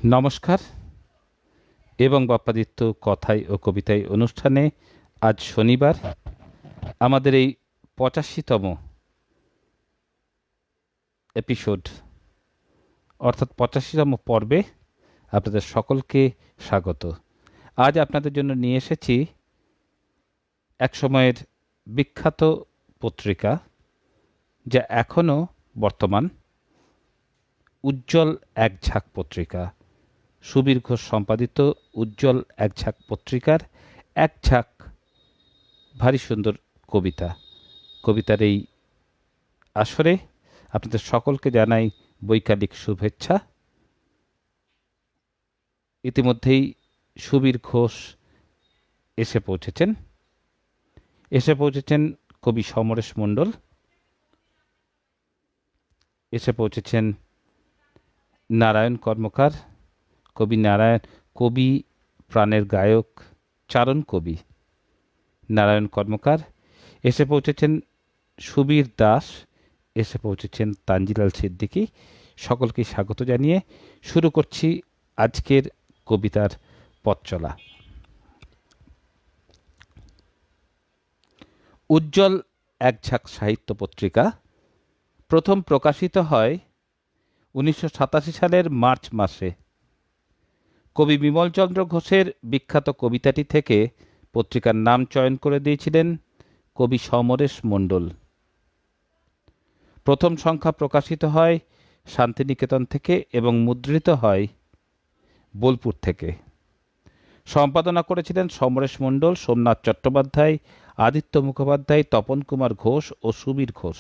নমস্কার এবং বাপ্পাদিত্য কথায় ও কবিতায় অনুষ্ঠানে আজ শনিবার আমাদের এই ৮৫তম এপিসোড অর্থাৎ ৮৫তম পর্বে আপনাদের সকলকে স্বাগত। আজ আপনাদের জন্য নিয়ে এসেছি এক সময়ের বিখ্যাত পত্রিকা, যা এখনও বর্তমান, উজ্জ্বল এক ঝাঁক পত্রিকা। সুবীর ঘোষ সম্পাদিত উজ্জ্বল এক ঝাঁক পত্রিকার এক ঝাঁক ভারী সুন্দর কবিতার এই আসরে আপনাদের সকলকে জানাই বৈকালিক শুভেচ্ছা। ইতিমধ্যেই সুবীর ঘোষ এসে পৌঁছেছেন কবি সমরেশ মণ্ডল, এসে পৌঁছেছেন নারায়ণ কর্মকার, কবি প্রাণের গায়ক চারণ কবি নারায়ণ কর্মকার, এসে পৌঁছেছেন সুবীর দাস, এসে পৌঁছেছেন তানজিলাল সিদ্দিকী। সকলকে স্বাগত জানিয়ে শুরু করছি আজকের কবিতার পথ চলা। উজ্জ্বল এক ঝাঁক সাহিত্য পত্রিকা প্রথম প্রকাশিত হয় ১৯৮৭ সালের মার্চ মাসে। কবি বিমলচন্দ্র ঘোষের বিখ্যাত কবিতাটি থেকে পত্রিকার নাম চয়ন করে দিয়েছিলেন কবি সমরেশ মণ্ডল। প্রথম সংখ্যা প্রকাশিত হয় শান্তিনিকেতন থেকে এবং মুদ্রিত হয় বোলপুর থেকে। সম্পাদনা করেছিলেন সমরেশ মণ্ডল, সোমনাথ চট্টোপাধ্যায়, আদিত্য মুখোপাধ্যায়, তপন কুমার ঘোষ ও সুবীর ঘোষ।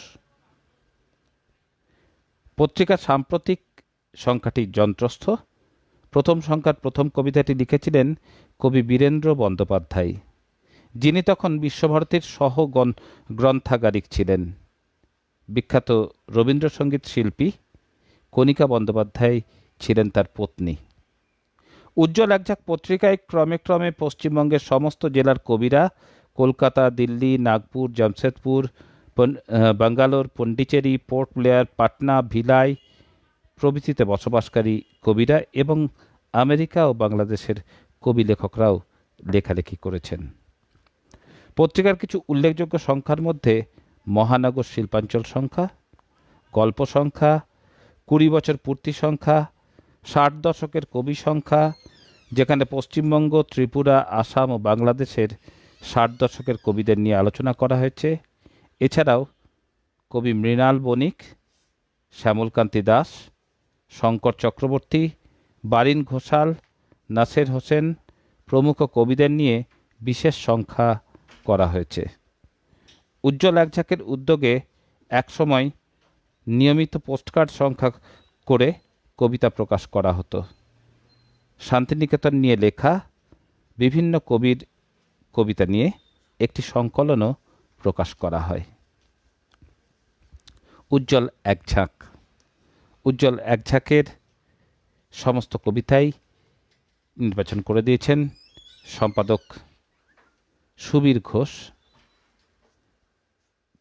পত্রিকার সাম্প্রতিক সংখ্যাটি যন্ত্রস্থ। প্রথম সংখ্যার প্রথম কবিতাটি লিখেছিলেন কবি বীরেন্দ্র বন্দ্যোপাধ্যায়, যিনি তখন বিশ্বভারতীর গ্রন্থাগারিক ছিলেন। বিখ্যাত রবীন্দ্রসঙ্গীত শিল্পী কণিকা বন্দ্যোপাধ্যায় ছিলেন তার পত্নী। উজ্জ্বল একঝাঁক পত্রিকায় ক্রমে ক্রমে পশ্চিমবঙ্গের সমস্ত জেলার কবিরা, কলকাতা, দিল্লি, নাগপুর, জামশেদপুর, ব্যাঙ্গালোর, পন্ডিচেরি, পোর্ট ব্লেয়ার, পাটনা, ভিলাই প্রভৃতিতে বসবাসকারী কবিরা এবং আমেরিকা ও বাংলাদেশের কবি লেখকরাও লেখালেখি করেছেন। পত্রিকার কিছু উল্লেখযোগ্য সংখ্যার মধ্যে মহানগর শিল্পাঞ্চল সংখ্যা, গল্প সংখ্যা, ২০ বছর পূর্তি সংখ্যা, ৬০ দশকের কবি সংখ্যা, যেখানে পশ্চিমবঙ্গ, ত্রিপুরা, আসাম ও বাংলাদেশের ৬০ দশকের কবিদের নিয়ে আলোচনা করা হয়েছে। এছাড়াও কবি মৃণাল বণিক, শ্যামলকান্তি দাস, শঙ্কর চক্রবর্তী, বারিন ঘোষাল, নাসের হোসেন প্রমুখ কবিদের নিয়ে বিশেষ সংখ্যা করা হয়েছে। উজ্জ্বল একঝাঁকের উদ্যোগে একসময় নিয়মিত পোস্টকার্ড সংখ্যা করে কবিতা প্রকাশ করা হতো। শান্তিনিকেতন নিয়ে লেখা বিভিন্ন কবির কবিতা নিয়ে একটি সংকলনও প্রকাশ করা হয়। উজ্জ্বল একঝাঁকের সমস্ত কবিতাই নির্বাচন করে দিয়েছেন সম্পাদক সুবীর ঘোষ।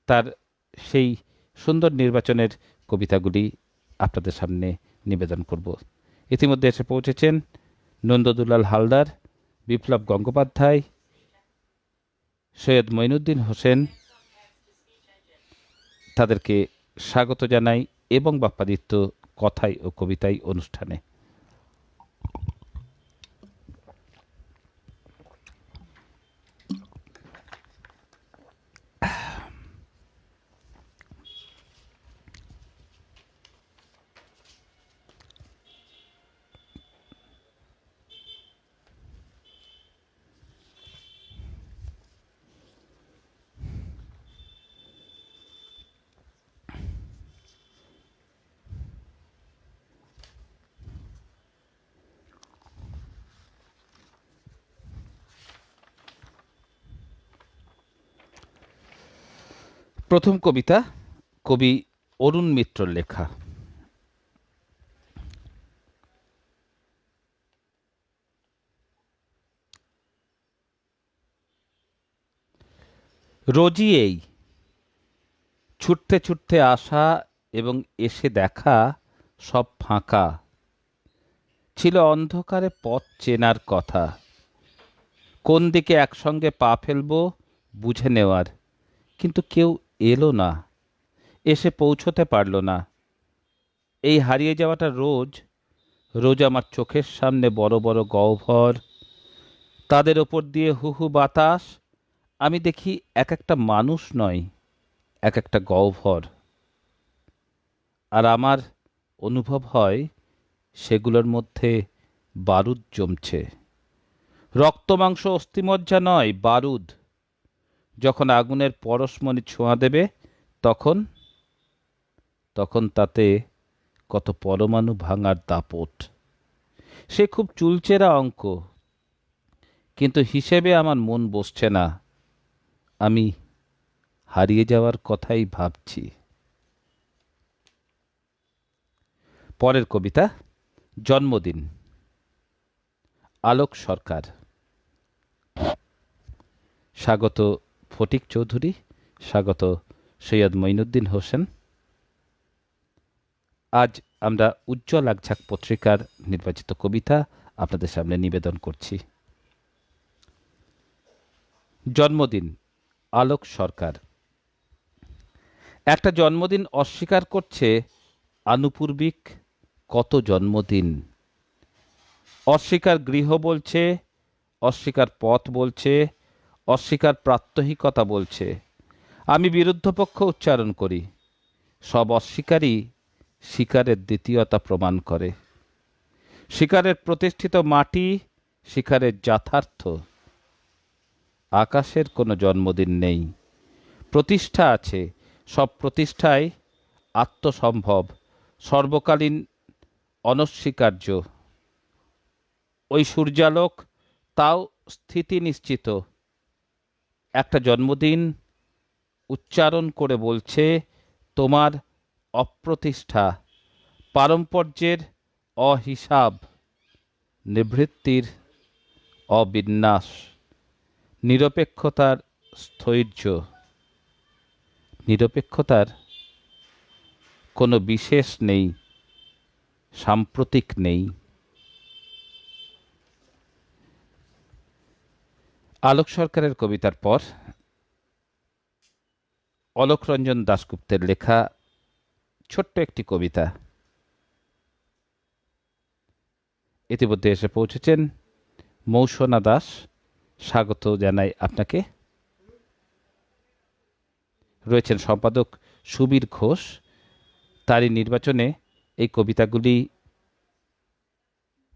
তার সেই সুন্দর নির্বাচনের কবিতাগুলি আপনাদের সামনে নিবেদন করব। ইতিমধ্যে এসে পৌঁছেছেন নন্দদুলাল হালদার, বিপ্লব গঙ্গোপাধ্যায়, সৈয়দ মঈনুদ্দিন হোসেন। তাদেরকে স্বাগত জানাই এবং বাপ্পাদিত্য কথায় ও কবিতায় অনুষ্ঠানে। প্রথম কবিতা কবি অরুণ মিত্রর লেখা। রোজই এই ছুটতে ছুটতে আসা এবং এসে দেখা সব ফাঁকা, ছিল অন্ধকারে পথ চেনার কথা, কোন দিকে একসঙ্গে পা ফেলবো বুঝে নেওয়ার। কিন্তু কেউ এলো না, এসে পৌঁছতে পারল না। এই হারিয়ে যাওয়াটা রোজ রোজ আমার চোখের সামনে বড় বড় গহ্বর, তাদের ওপর দিয়ে হু হু বাতাস। আমি দেখি এক একটা মানুষ নয়, এক একটা গহ্বর। আর আমার অনুভব হয় সেগুলোর মধ্যে বারুদ জমছে। রক্ত মাংস অস্থিমজ্জা নয়, বারুদ। যখন আগুনের পরশমণি ছোঁয়া দেবে, তখন তখন তাতে কত পরমাণু ভাঙার দাপট। সে খুব চুলচেরা অঙ্ক, কিন্তু হিসেবে আমার মন বসছে না। আমি হারিয়ে যাওয়ার কথাই ভাবছি। পরের কবিতা, জন্মদিন। আলোক সরকার। স্বাগত ফটিক চৌধুরী, স্বাগত সৈয়দ মঈনুদ্দিন হোসেন। আজ আমরা উজ্জ্বল একঝাঁক পত্রিকার নির্বাচিত কবিতা আপনাদের সামনে নিবেদন করছি। জন্মদিন, আলোক সরকার। একটা জন্মদিন অস্বীকার করছে আনুপূর্বিক কত জন্মদিন। অস্বীকার গৃহ বলছে, অস্বীকার পথ বলছে, অস্বীকার প্রাত্যহিকতা বলছে। আমি বিরুদ্ধপক্ষ উচ্চারণ করি। সব অস্বীকারই শিকারের দ্বিতীয়তা প্রমাণ করে। শিকারের প্রতিষ্ঠিত মাটি, শিকারের যথার্থ। আকাশের কোনো জন্মদিন নেই, প্রতিষ্ঠা আছে। সব প্রতিষ্ঠাই আত্মসম্ভব, সর্বকালীন, অনস্বীকার্য। ওই সূর্যালোক, তাও স্থিতি নিশ্চিত। একটা জন্মদিন উচ্চারণ করে বলছে তোমার অপ্রতিষ্ঠা, পারম্পর্যের অহিসাব, নিভৃত্তির অবিন্যাস, নিরপেক্ষতার স্থৈর্য। নিরপেক্ষতার কোনো বিশেষ নেই, সাম্প্রতিক নেই। আলোক সরকারের কবিতার পর অলোকরঞ্জন দাশগুপ্তের লেখা ছোট্ট একটি কবিতা ইতিমধ্যে এসে পৌঁছেছেন মৌসনা দাস। স্বাগত জানাই আপনাকে। রয়েছেন সম্পাদক সুবীর ঘোষ। তারই নির্বাচনে এই কবিতাগুলি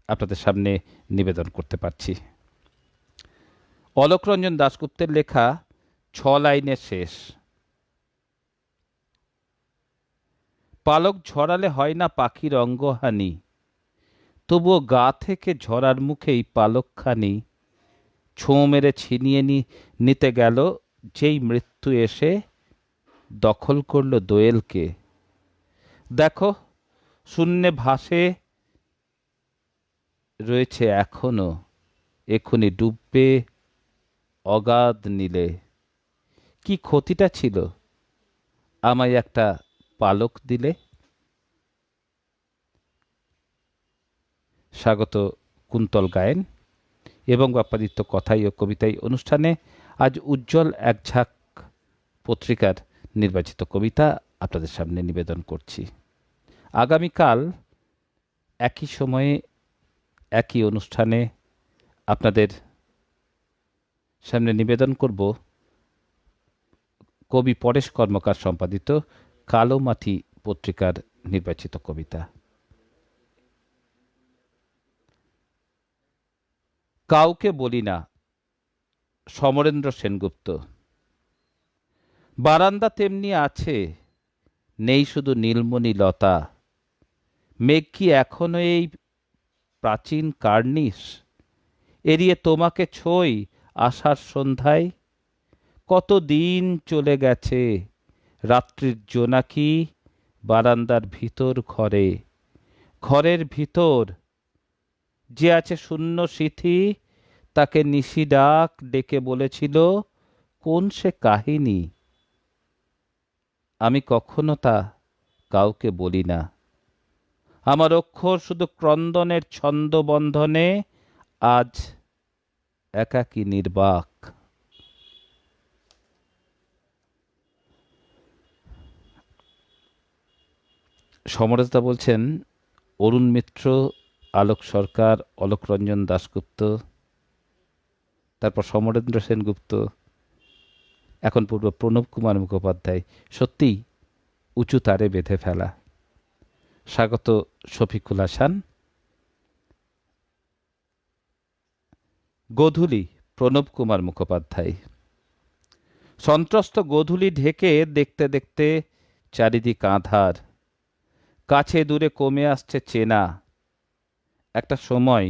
আপনাদের সামনে নিবেদন করতে পারছি। অলোকরঞ্জন দাশগুপ্তের লেখা 6 লাইনের শেষ। পালক ঝরালে হয় না পাখির অঙ্গহানি, তবুও গা থেকে ঝরার মুখেই পালকখানি ছোঁ মেরে ছিনিয়ে নিতে গেল যেই মৃত্যু এসে দখল করল দোয়েলকে। দেখো শূন্যে ভাসে রয়েছে এখনো, এখুনি ডুববে অগাধ নীলে। কি ক্ষতিটা ছিল আমায় একটা পালক দিলে। স্বাগত কুন্তল গায়েন এবং বাপ্পাদিত্য কথাই ও কবিতাই অনুষ্ঠানে আজ উজ্জ্বল একঝাঁক পত্রিকার নির্বাচিত কবিতা আপনাদের সামনে নিবেদন করছি। আগামীকাল একই সময়ে একই অনুষ্ঠানে আপনাদের সামনে নিবেদন করব কবি পরেশ কর্মকার সম্পাদিত কালো মাটি পত্রিকার নির্বাচিত কবিতা। কাউকে বলি না, সমরেন্দ্র সেনগুপ্ত। বারান্দা তেমনি আছে, নেই শুধু নীলমণি লতা। মেঘ কি এখনো এই প্রাচীন কার্নিশ এড়িয়ে তোমাকে ছোঁই আষাঢ় সন্ধ্যায়? কত দিন চলে গেছে, রাত্রির জোনাকি বারান্দার ভিতর ঘরে। ঘরের ভিতর যে আছে শূন্য সিথি, তাকে নিশি ডাক ডেকে বলেছিল কোন সে কাহিনী। আমি কখনো তা কাউকে বলি না। আমার অক্ষর শুধু ক্রন্দনের ছন্দবন্ধনে আজ একাকী নির্বাক। সমরেশদা বলছেন অরুণ মিত্র, আলোক সরকার, অলোক রঞ্জন দাশগুপ্ত, তারপর সমরেন্দ্র সেনগুপ্ত, এখন পূর্ব প্রণব কুমার মুখোপাধ্যায় সত্যিই উঁচু তারে বেঁধে ফেলা। স্বাগত শফিকুল হাসান। গোধূলি প্রণব কুমার মুখোপাধ্যায়। সন্ত্রস্ত গোধূলি ঢেকে দেখতে দেখতে চারিদিক আঁধার, কাছে দূরে কমে আসছে চেনা একটা সময়,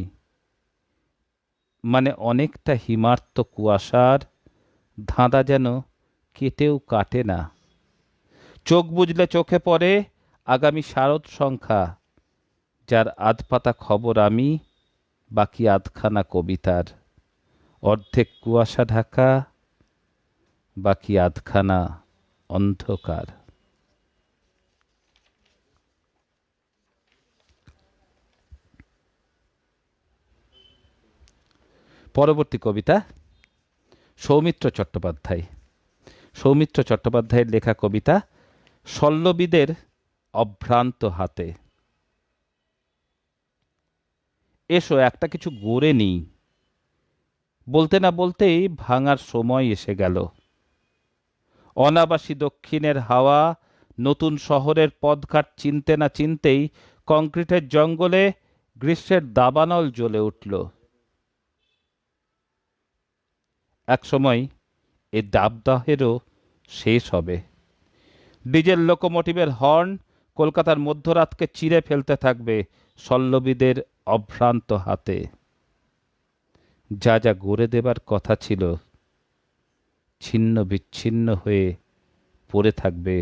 মানে অনেকটা হিমার্ত কুয়াশার ধাঁধা যেন কেটেও কাটে না। চোখ বুজলে চোখে পড়ে আগামী শারদ সংখ্যা, যার আধপাতা খবর আমি, বাকি আধখানা কবিতার। অর্ধেক কুয়াশা ঢাকা, বাকি আধখানা অন্ধকার। পরবর্তী কবিতা সৌমিত্র চট্টোপাধ্যায়। সৌমিত্র চট্টোপাধ্যায়ের লেখা কবিতা শল্যবিদের অভ্রান্ত হাতে। এসো একটা কিছু গড়ে নিই, বলতে না বলতেই ভাঙার সময় এসে গেল। অনাবাসী দক্ষিণের হাওয়া নতুন শহরের পথঘাট চিনতে না চিনতেই কংক্রিটের জঙ্গলে গ্রীষ্মের দাবানল জ্বলে উঠল। একসময় এ দাবদাহেরও শেষ হবে। ডিজেল লোকোমোটিভের হর্ন কলকাতার মধ্যরাতকে চিরে ফেলতে থাকবে শল্যবিদের অভ্রান্ত হাতে। যা যা গড়ে দেবার কথা ছিল ছিন্ন বিচ্ছিন্ন হয়ে পড়ে থাকবে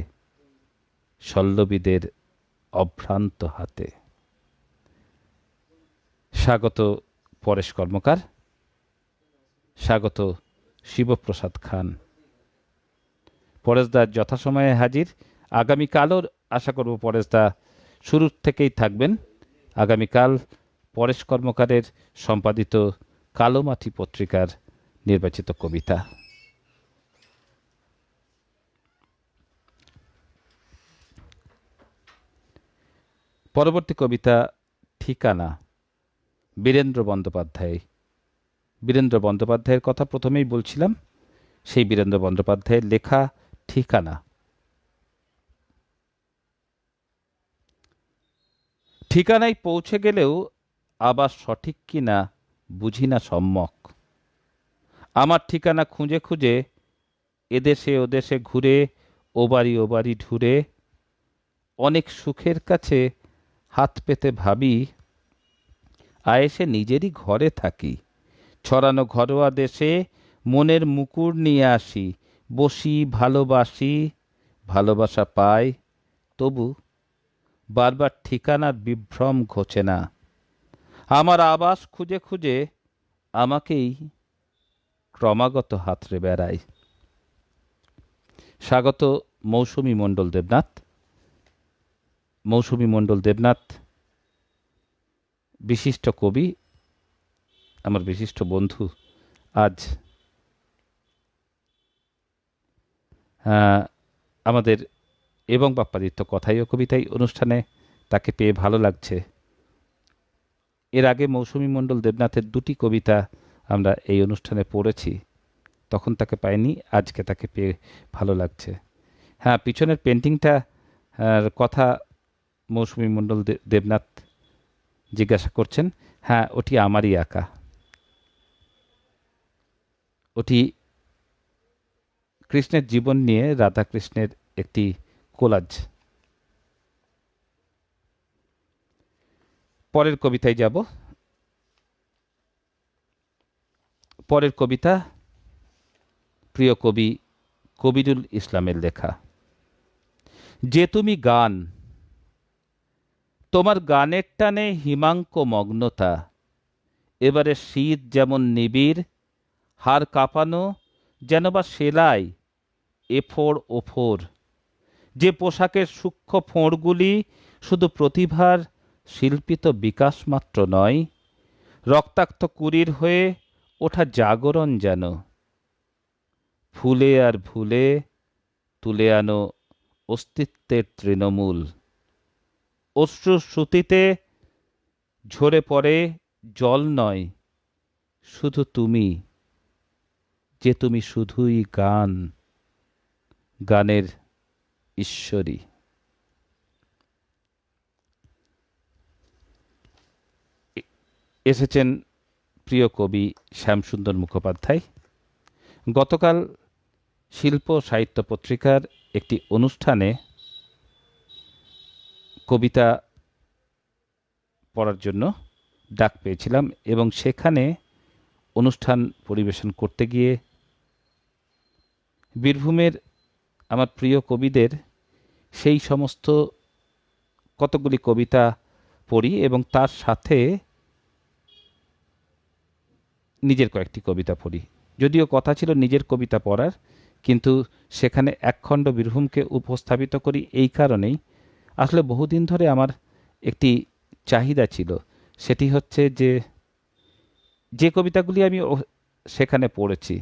শল্যবিদের অভ্রান্ত হাতে। স্বাগত পরেশ কর্মকার, স্বাগত শিবপ্রসাদ খান। পরেশদা যথাসময়ে হাজির। আগামীকালও আশা করব পরেশদা শুরুর থেকেই থাকবেন। আগামীকাল পরেশ কর্মকারের সম্পাদিত কালো মাটি পত্রিকার নির্বাচিত কবিতা। পরবর্তী কবিতা ঠিকানা, বীরেন্দ্র বন্দ্যোপাধ্যায়। বীরেন্দ্র বন্দ্যোপাধ্যায়ের কথা প্রথমেই বলছিলাম, সেই বীরেন্দ্র বন্দ্যোপাধ্যায়ের লেখা ঠিকানা। ঠিকানায় পৌঁছে গেলেও আবার সঠিক কিনা বুঝি না সম্যক। আমার ঠিকানা খুঁজে খুঁজে এদেশে ওদেশে ঘুরে, ও বাড়ি ঢুরে, অনেক সুখের কাছে হাত পেতে ভাবি আয়েসে নিজেরই ঘরে থাকি। ছড়ানো ঘরোয়া দেশে মনের মুকুর নিয়ে আসি, বসি ভালোবাসি, ভালোবাসা পাই, তবু বারবার ঠিকানার বিভ্রম ঘোচে না। আমার আবাস খুঁজে খুঁজে আমাকেই ক্রমাগত হাতড়ে বেড়াই। স্বাগত মৌসুমী মণ্ডল দেবনাথ। মৌসুমী মণ্ডল দেবনাথ বিশিষ্ট কবি, আমার বিশিষ্ট বন্ধু। আজ আমাদের এবং বাপ্পাদিত্য কথাই ও কবিতাই অনুষ্ঠানে তাকে পেয়ে ভালো লাগছে। এর আগে মৌসুমী মণ্ডল দেবনাথের দুটি কবিতা আমরা এই অনুষ্ঠানে পড়েছি, তখন তাকে পাইনি, আজকে তাকে পেয়ে ভালো লাগছে। হ্যাঁ, পিছনের পেন্টিংটা কথা মৌসুমী মণ্ডল দেবনাথ জিজ্ঞাসা করছেন। হ্যাঁ, ওটি আমারই আঁকা। ওটি কৃষ্ণের জীবন নিয়ে রাধাকৃষ্ণের একটি কোলাজ। পরের কবিতায় যাব। পরের কবিতা প্রিয় কবি কবিরুল ইসলামের লেখা। যে তুমি গান, তোমার গানের টানে হিমাঙ্ক মগ্নতা, এবারে শীত যেমন নিবিড়, হাড় কাঁপানো যেন বা সেলাই এফোর ওফোর। যে পোশাকের সূক্ষ্ম ফোঁড়গুলি শুধু প্রতিভার শিল্পী তো বিকাশ মাত্র নয়, রক্তাক্ত কুরির হয়ে ওঠা জাগরণ যেন। ফুলে আর ভুলে তুলে আনো অস্তিত্বের তৃণমূল। অশ্রুর শ্রুতিতে ঝরে পড়ে জল নয়, শুধু তুমি, যে তুমি শুধুই গান, গানের ঈশ্বরী। এসেছেন প্রিয় কবি শ্যামসুন্দর মুখোপাধ্যায়। গতকাল শিল্প সাহিত্য পত্রিকার একটি অনুষ্ঠানে কবিতা পড়ার জন্য ডাক পেয়েছিলাম এবং সেখানে অনুষ্ঠান পরিবেশন করতে গিয়ে বীরভূমের আমার প্রিয় কবিদের সেই সমস্ত কতগুলি কবিতা পড়ি এবং তার সাথে নিজের কয়েকটি কবিতা পড়ি। যদিও কথা ছিল নিজের কবিতা পড়ার, কিন্তু সেখানে একখণ্ড বীরভূমকে উপস্থাপিত করি এই কারণেই, আসলে বহুদিন ধরে আমার একটি চাহিদা ছিল। সেটি হচ্ছে যে যে কবিতাগুলি আমি সেখানে পড়েছি,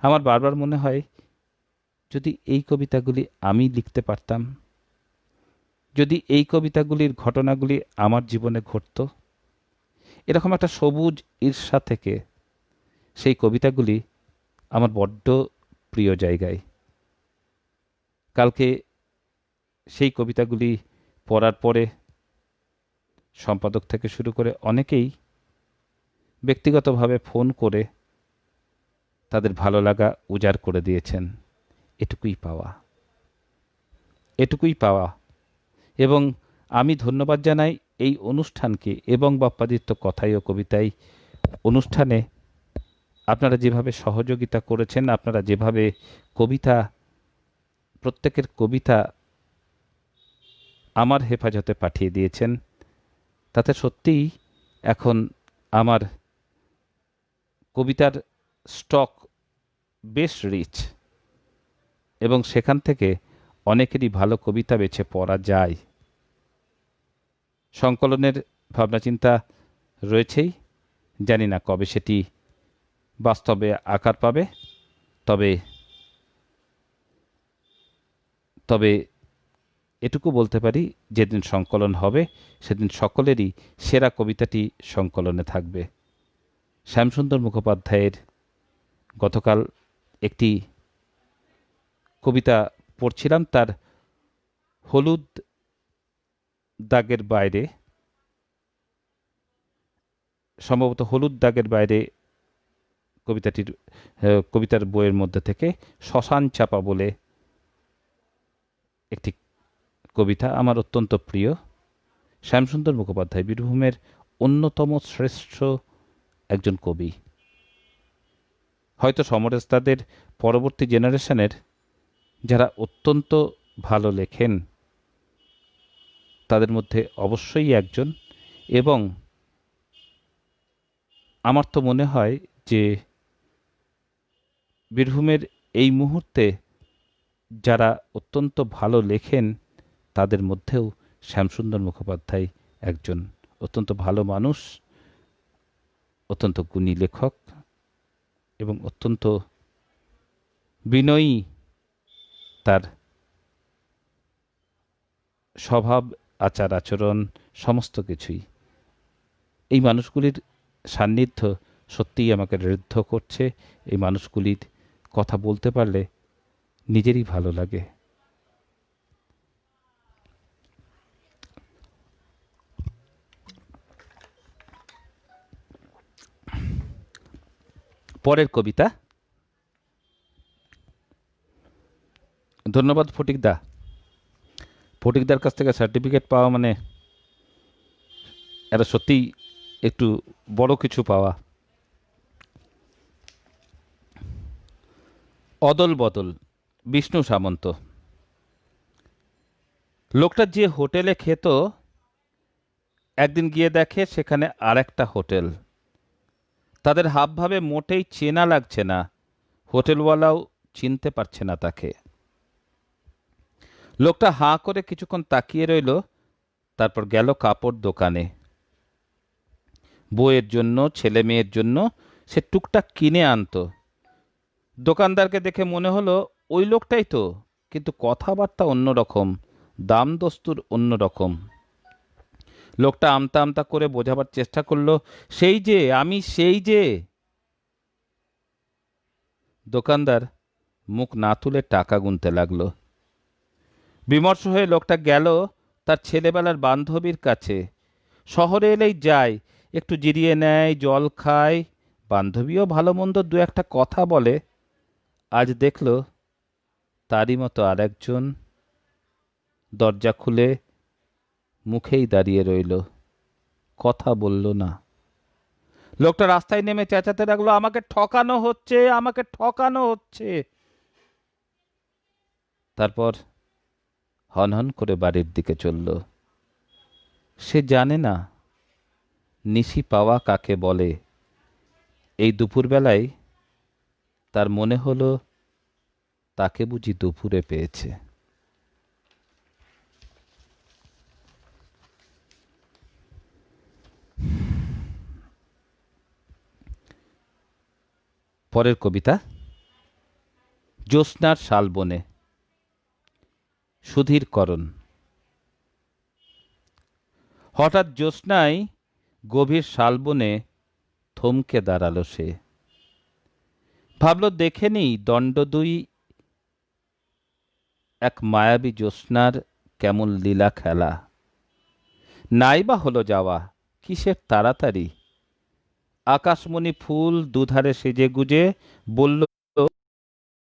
আমার বারবার মনে হয় যদি এই কবিতাগুলি আমি লিখতে পারতাম, যদি এই কবিতাগুলির ঘটনাগুলি আমার জীবনে ঘটত, এরকম একটা সবুজ ঈর্ষা থেকে সেই কবিতাগুলি আমার বড্ড প্রিয় জায়গায়। কালকে সেই কবিতাগুলি পড়ার পরে সম্পাদক থেকে শুরু করে অনেকেই ব্যক্তিগতভাবে ফোন করে তাদের ভালো লাগা উজাড় করে দিয়েছেন। এটুকুই পাওয়া, এটুকুই পাওয়া। এবং আমি ধন্যবাদ জানাই এই অনুষ্ঠানকে এবং বাপ্পাদিত্য কথাই ও কবিতায় অনুষ্ঠানে আপনারা যেভাবে সহযোগিতা করেছেন, আপনারা যেভাবে কবিতা, প্রত্যেকের কবিতা আমার হেফাজতে পাঠিয়ে দিয়েছেন, তাতে সত্যিই এখন আমার কবিতার স্টক বেশ রিচ এবং সেখান থেকে অনেকেরই ভালো কবিতা বেছে পড়া যায়। সংকলনের ভাবনাচিন্তা রয়েছেই, জানি না কবে সেটি বাস্তবে আকার পাবে, তবে তবে এটুকু বলতে পারি যেদিন সংকলন হবে সেদিন সকলেরই সেরা কবিতাটি সংকলনে থাকবে। শ্যামসুন্দর মুখোপাধ্যায়ের গতকাল একটি কবিতা পড়ছিলাম, তার হলুদ দাগের বাইরে, সম্ভবত হলুদ দাগের বাইরে কবিতার বইয়ের মধ্যে থেকে শ্মশান চাপা বলে একটি কবিতা আমার অত্যন্ত প্রিয়। শ্যামসুন্দর মুখোপাধ্যায় বীরভূমের অন্যতম শ্রেষ্ঠ একজন কবি। হয়তো সমরেশদাদের পরবর্তী জেনারেশনের যারা অত্যন্ত ভালো লেখেন তাদের মধ্যে অবশ্যই একজন। এবং আমার তো মনে হয় যে বীরভূমের এই মুহূর্তে যারা অত্যন্ত ভালো লেখেন তাদের মধ্যেও শ্যামসুন্দর মুখোপাধ্যায় একজন অত্যন্ত ভালো মানুষ, অত্যন্ত গুণী লেখক এবং অত্যন্ত বিনয়ী তার স্বভাব, আচার আচরণ, সমস্ত কিছুই। এই মানুষগুলির সান্নিধ্য সত্যিই আমাকে ঋদ্ধ করছে। এই মানুষগুলির কথা বলতে পারলে নিজেরই ভালো লাগে। পরের কবিতা। ধন্যবাদ ফটিকদা। ফটিকদার কাছ থেকে সার্টিফিকেট পাওয়া মানে এটা সত্যিই একটু বড় কিছু পাওয়া। অদল বদল, বিষ্ণু সামন্ত। লোকটা যে হোটেলে খেত একদিন গিয়ে দেখে সেখানে আরেকটা হোটেল। তাদের হাবভাবে মোটেই চেনা লাগছে না, হোটেলওয়ালাও চিনতে পারছে না তাকে। লোকটা হাঁ করে কিছুক্ষণ তাকিয়ে রইল, তারপর গেল কাপড় দোকানে। বউয়ের জন্য, ছেলে মেয়ের জন্য সে টুকটাক কিনে আনতো। দোকানদারকে দেখে মনে হলো ওই লোকটাই তো, কিন্তু কথাবার্তা অন্যরকম, দাম দস্তুর অন্যরকম। লোকটা আমতা আমতা করে বোঝাবার চেষ্টা করলো, সেই যে আমি, সেই যে। দোকানদার মুখ না তুলে টাকা গুনতে লাগলো। বিমর্ষ হয়ে লোকটা গেল তার ছেলেবেলার বান্ধবীর কাছে। শহরে এলেই যায়, একটু জিরিয়ে নেয়, জল খায়, বান্ধবীও ভালো মন্দ দু একটা কথা বলে। আজ দেখল তারই মতো আর একজন দরজা খুলে মুখেই দাঁড়িয়ে রইল, কথা বলল না। লোকটা রাস্তায় নেমে চেঁচাতে লাগলো, আমাকে ঠকানো হচ্ছে, আমাকে ঠকানো হচ্ছে। তারপর হনহন করে বাড়ির দিকে চলল। সে জানে না নিশি পাওয়া কাকে বলে। এই দুপুরবেলায় তার মনে হলো তাকে বুঝি দুপুরে পেয়েছে। পরের কবিতা জ্যোৎস্নার শালবনে, সুধীরকরণ। হঠাৎ জ্যোৎস্নায় গভীর শালবনে থমকে দাঁড়ালো সে। ভাবল দেখেনি দণ্ডদুই এক মায়াবী জ্যোৎস্নার কেমন লীলা খেলা। নাই বা হলো যাওয়া, কিসের তাড়াতাড়ি। আকাশমণি ফুল দুধারে সেজে গুজে বলল,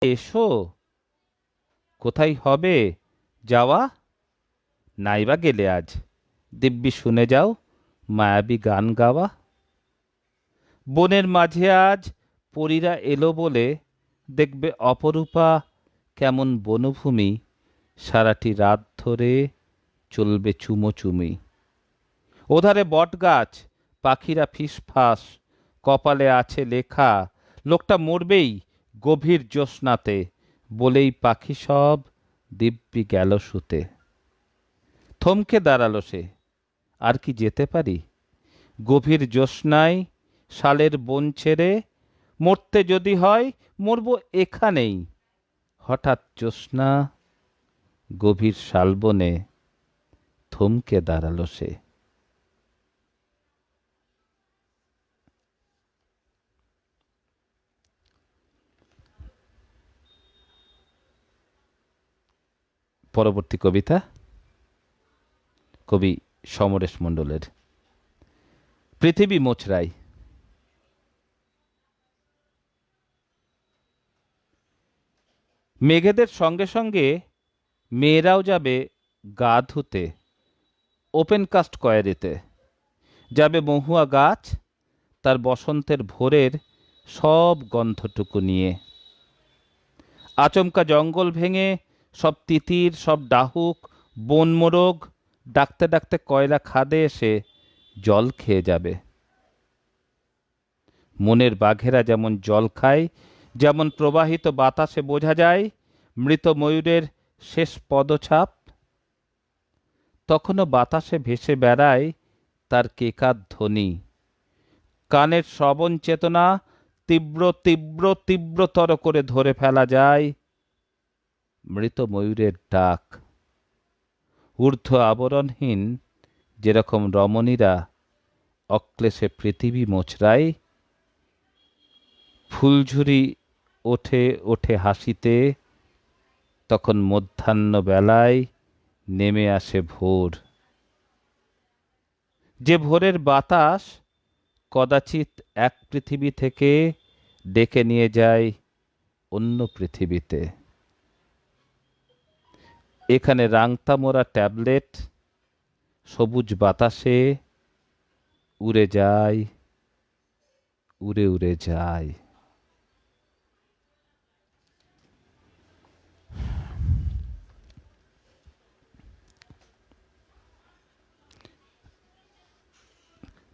এসো। কোথায় হবে যাওয়া? নাইবা গেলে আজ দিব্যি শুনে যাও মায়াবী গান গাওয়া। বনের মাঝে আজ পরীরা এলো বলে দেখবে অপরূপা কেমন বনভূমি। সারাটি রাত ধরে চলবে চুমোচুমি। ওধারে বটগাছ, পাখিরা ফিসফাস, কপালে আছে লেখা লোকটা মরবেই গভীর জ্যোৎস্নাতে, বলেই পাখি সব দিব্যি গেল শুতে। থমকে দাঁড়ালো সে, আর কি যেতে পারি? গভীর জ্যোৎস্নায় শালের বন ছেড়ে, মরতে যদি হয় মরব এখানেই। হঠাৎ জ্যোৎস্না গভীর শালবনে থমকে দাঁড়ালো সে। পরবর্তী কবিতা কবি সমরেশ মণ্ডলের, পৃথিবী মোচড়াই। মেঘেদের সঙ্গে সঙ্গে মেয়েরাও যাবে গা ধুতে ওপেন কাস্ট কয়ারিতে। যাবে মহুয়া গাছ তার বসন্তের ভোরের সব গন্ধটুকু নিয়ে। আচমকা জঙ্গল ভেঙে সব তিতির, সব ডাহুক, বন মোরগ ডাকতে ডাকতে কয়লা খাদে এসে জল খেয়ে যাবে। মনের বাঘেরা যেমন জল খায়, যেমন প্রবাহিত বাতাসে বোঝা যায় মৃত ময়ূরের শেষ পদছাপ, তখনও বাতাসে ভেসে বেড়ায় তার কেকার ধ্বনি। কানের শ্রবণ চেতনা তীব্র তীব্র তীব্রতর করে ধরে ফেলা যায় মৃত ময়ূরের ডাক। ঊর্ধ্ব আবরণহীন যেরকম রমণীরা অক্লেশে পৃথিবী মোচড়ায়, ফুলঝুরি ওঠে ওঠে হাসিতে, তখন মধ্যাহ্ন বেলায় নেমে আসে ভোর। যে ভোরের বাতাস কদাচিৎ এক পৃথিবী থেকে ডেকে নিয়ে যায় অন্য পৃথিবীতে। এখানে রাংতা মোড়া ট্যাবলেট সবুজ বাতাসে উড়ে যায়, উড়ে উড়ে যায়।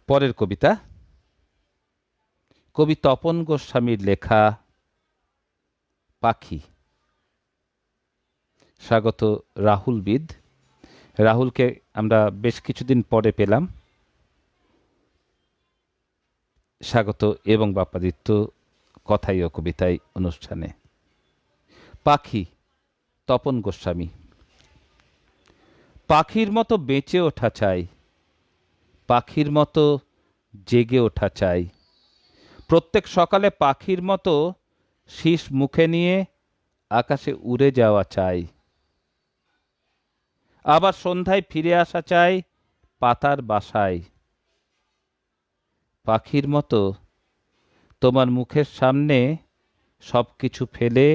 পরের কবিতা কবি তপন গোস্বামীর লেখা, পাখি। স্বাগত রাহুল বিদ। রাহুলকে আমরা বেশ কিছুদিন পরে পেলাম। স্বাগত এবং বাপ্পাদিত্য কথাই ও কবিতায় অনুষ্ঠানে। পাখি, তপন গোস্বামী। পাখির মতো বেঁচে ওঠা চাই, পাখির মতো জেগে ওঠা চাই, প্রত্যেক সকালে পাখির মতো শীষ মুখে নিয়ে আকাশে উড়ে যাওয়া চাই, আবার সন্ধ্যায় ফিরে আসা চাই পাতার বাসায়। পাখির মতো তোমার মুখের সামনে সব কিছু ফেলে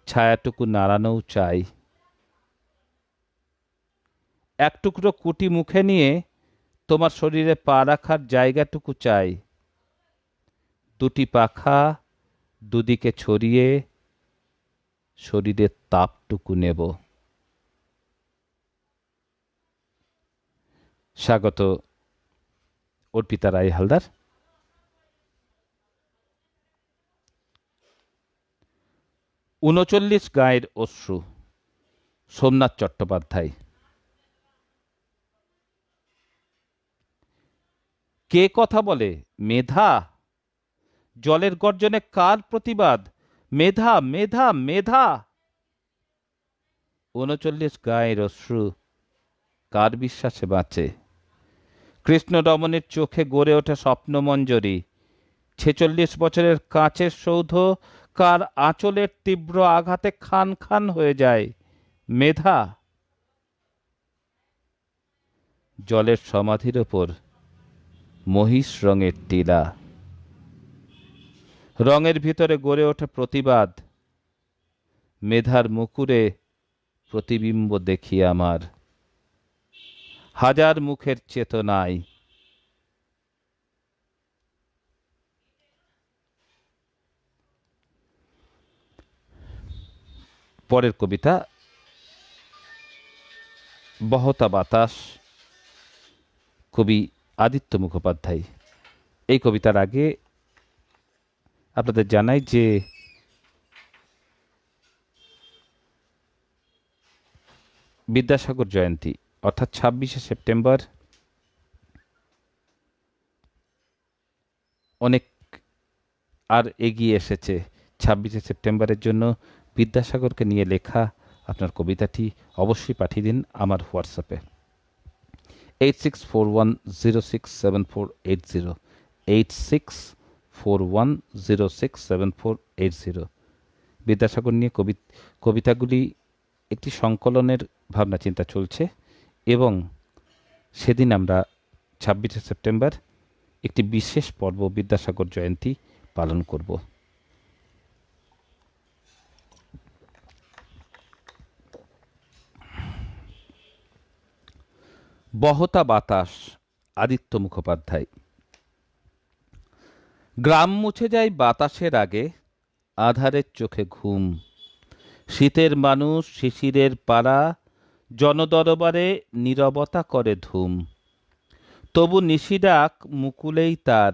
ছায়াটুকু নাড়ানোও চাই। এক টুকরো কুটি মুখে নিয়ে তোমার শরীরে পা রাখার জায়গাটুকু চাই। দুটি পাখা দুদিকে ছড়িয়ে শরীরের তাপটুকু নেব। স্বাগত অর্পিতা রায় হালদার। ঊনচল্লিশ গায়ের অশ্রু, সোমনাথ চট্টোপাধ্যায়। কে কথা বলে? মেধা। জলের গর্জনে কার প্রতিবাদ? মেধা, মেধা, মেধা। ৩৯ গায়ের অশ্রু কার বিশ্বাসে বাঁচে? কৃষ্ণ রমণীর চোখে গড়ে ওঠে স্বপ্নমঞ্জরি। ৪৬ বছরের কাঁচের সৌধ কার আঁচলের তীব্র আঘাতে খান খান হয়ে যায়? মেধা। জলের সমাধির ওপর মহিষ রঙের টিলা, রঙের ভিতরে গড়ে ওঠে প্রতিবাদ। মেধার মুকুরে প্রতিবিম্ব দেখি আমার, হাজার মুখের চেতনায়। পরের কবিতা বহতা বাতাস, কবি আদিত্য মুখোপাধ্যায়। এই কবিতার আগে আপনাদের জানাই যে বিদ্যাসাগর জয়ন্তী অর্থাৎ ২৬শে সেপ্টেম্বর অনেক আর এগিয়ে এসেছে। ২৬শে সেপ্টেম্বরের জন্য বিদ্যাসাগরকে নিয়ে লেখা আপনার কবিতাটি অবশ্যই পাঠিয়ে দিন আমার হোয়াটসঅ্যাপে 8641067480 8641067480। বিদ্যাসাগর নিয়ে কবিতাগুলি একটি সংকলনের ভাবনা চিন্তা চলছে এবং সেদিন আমরা ২৬শে সেপ্টেম্বর একটি বিশেষ পর্ব বিদ্যাসাগর জয়ন্তী পালন করব। বহতা বাতাস, আদিত্য মুখোপাধ্যায়। গ্রাম মুছে যায় বাতাসের আগে, আধারের চোখে ঘুম। শীতের মানুষ শিশিরের পাড়া, জনদরবারে নীরবতা করে ধুম। তবু নিশিডাক মুকুলেই তার,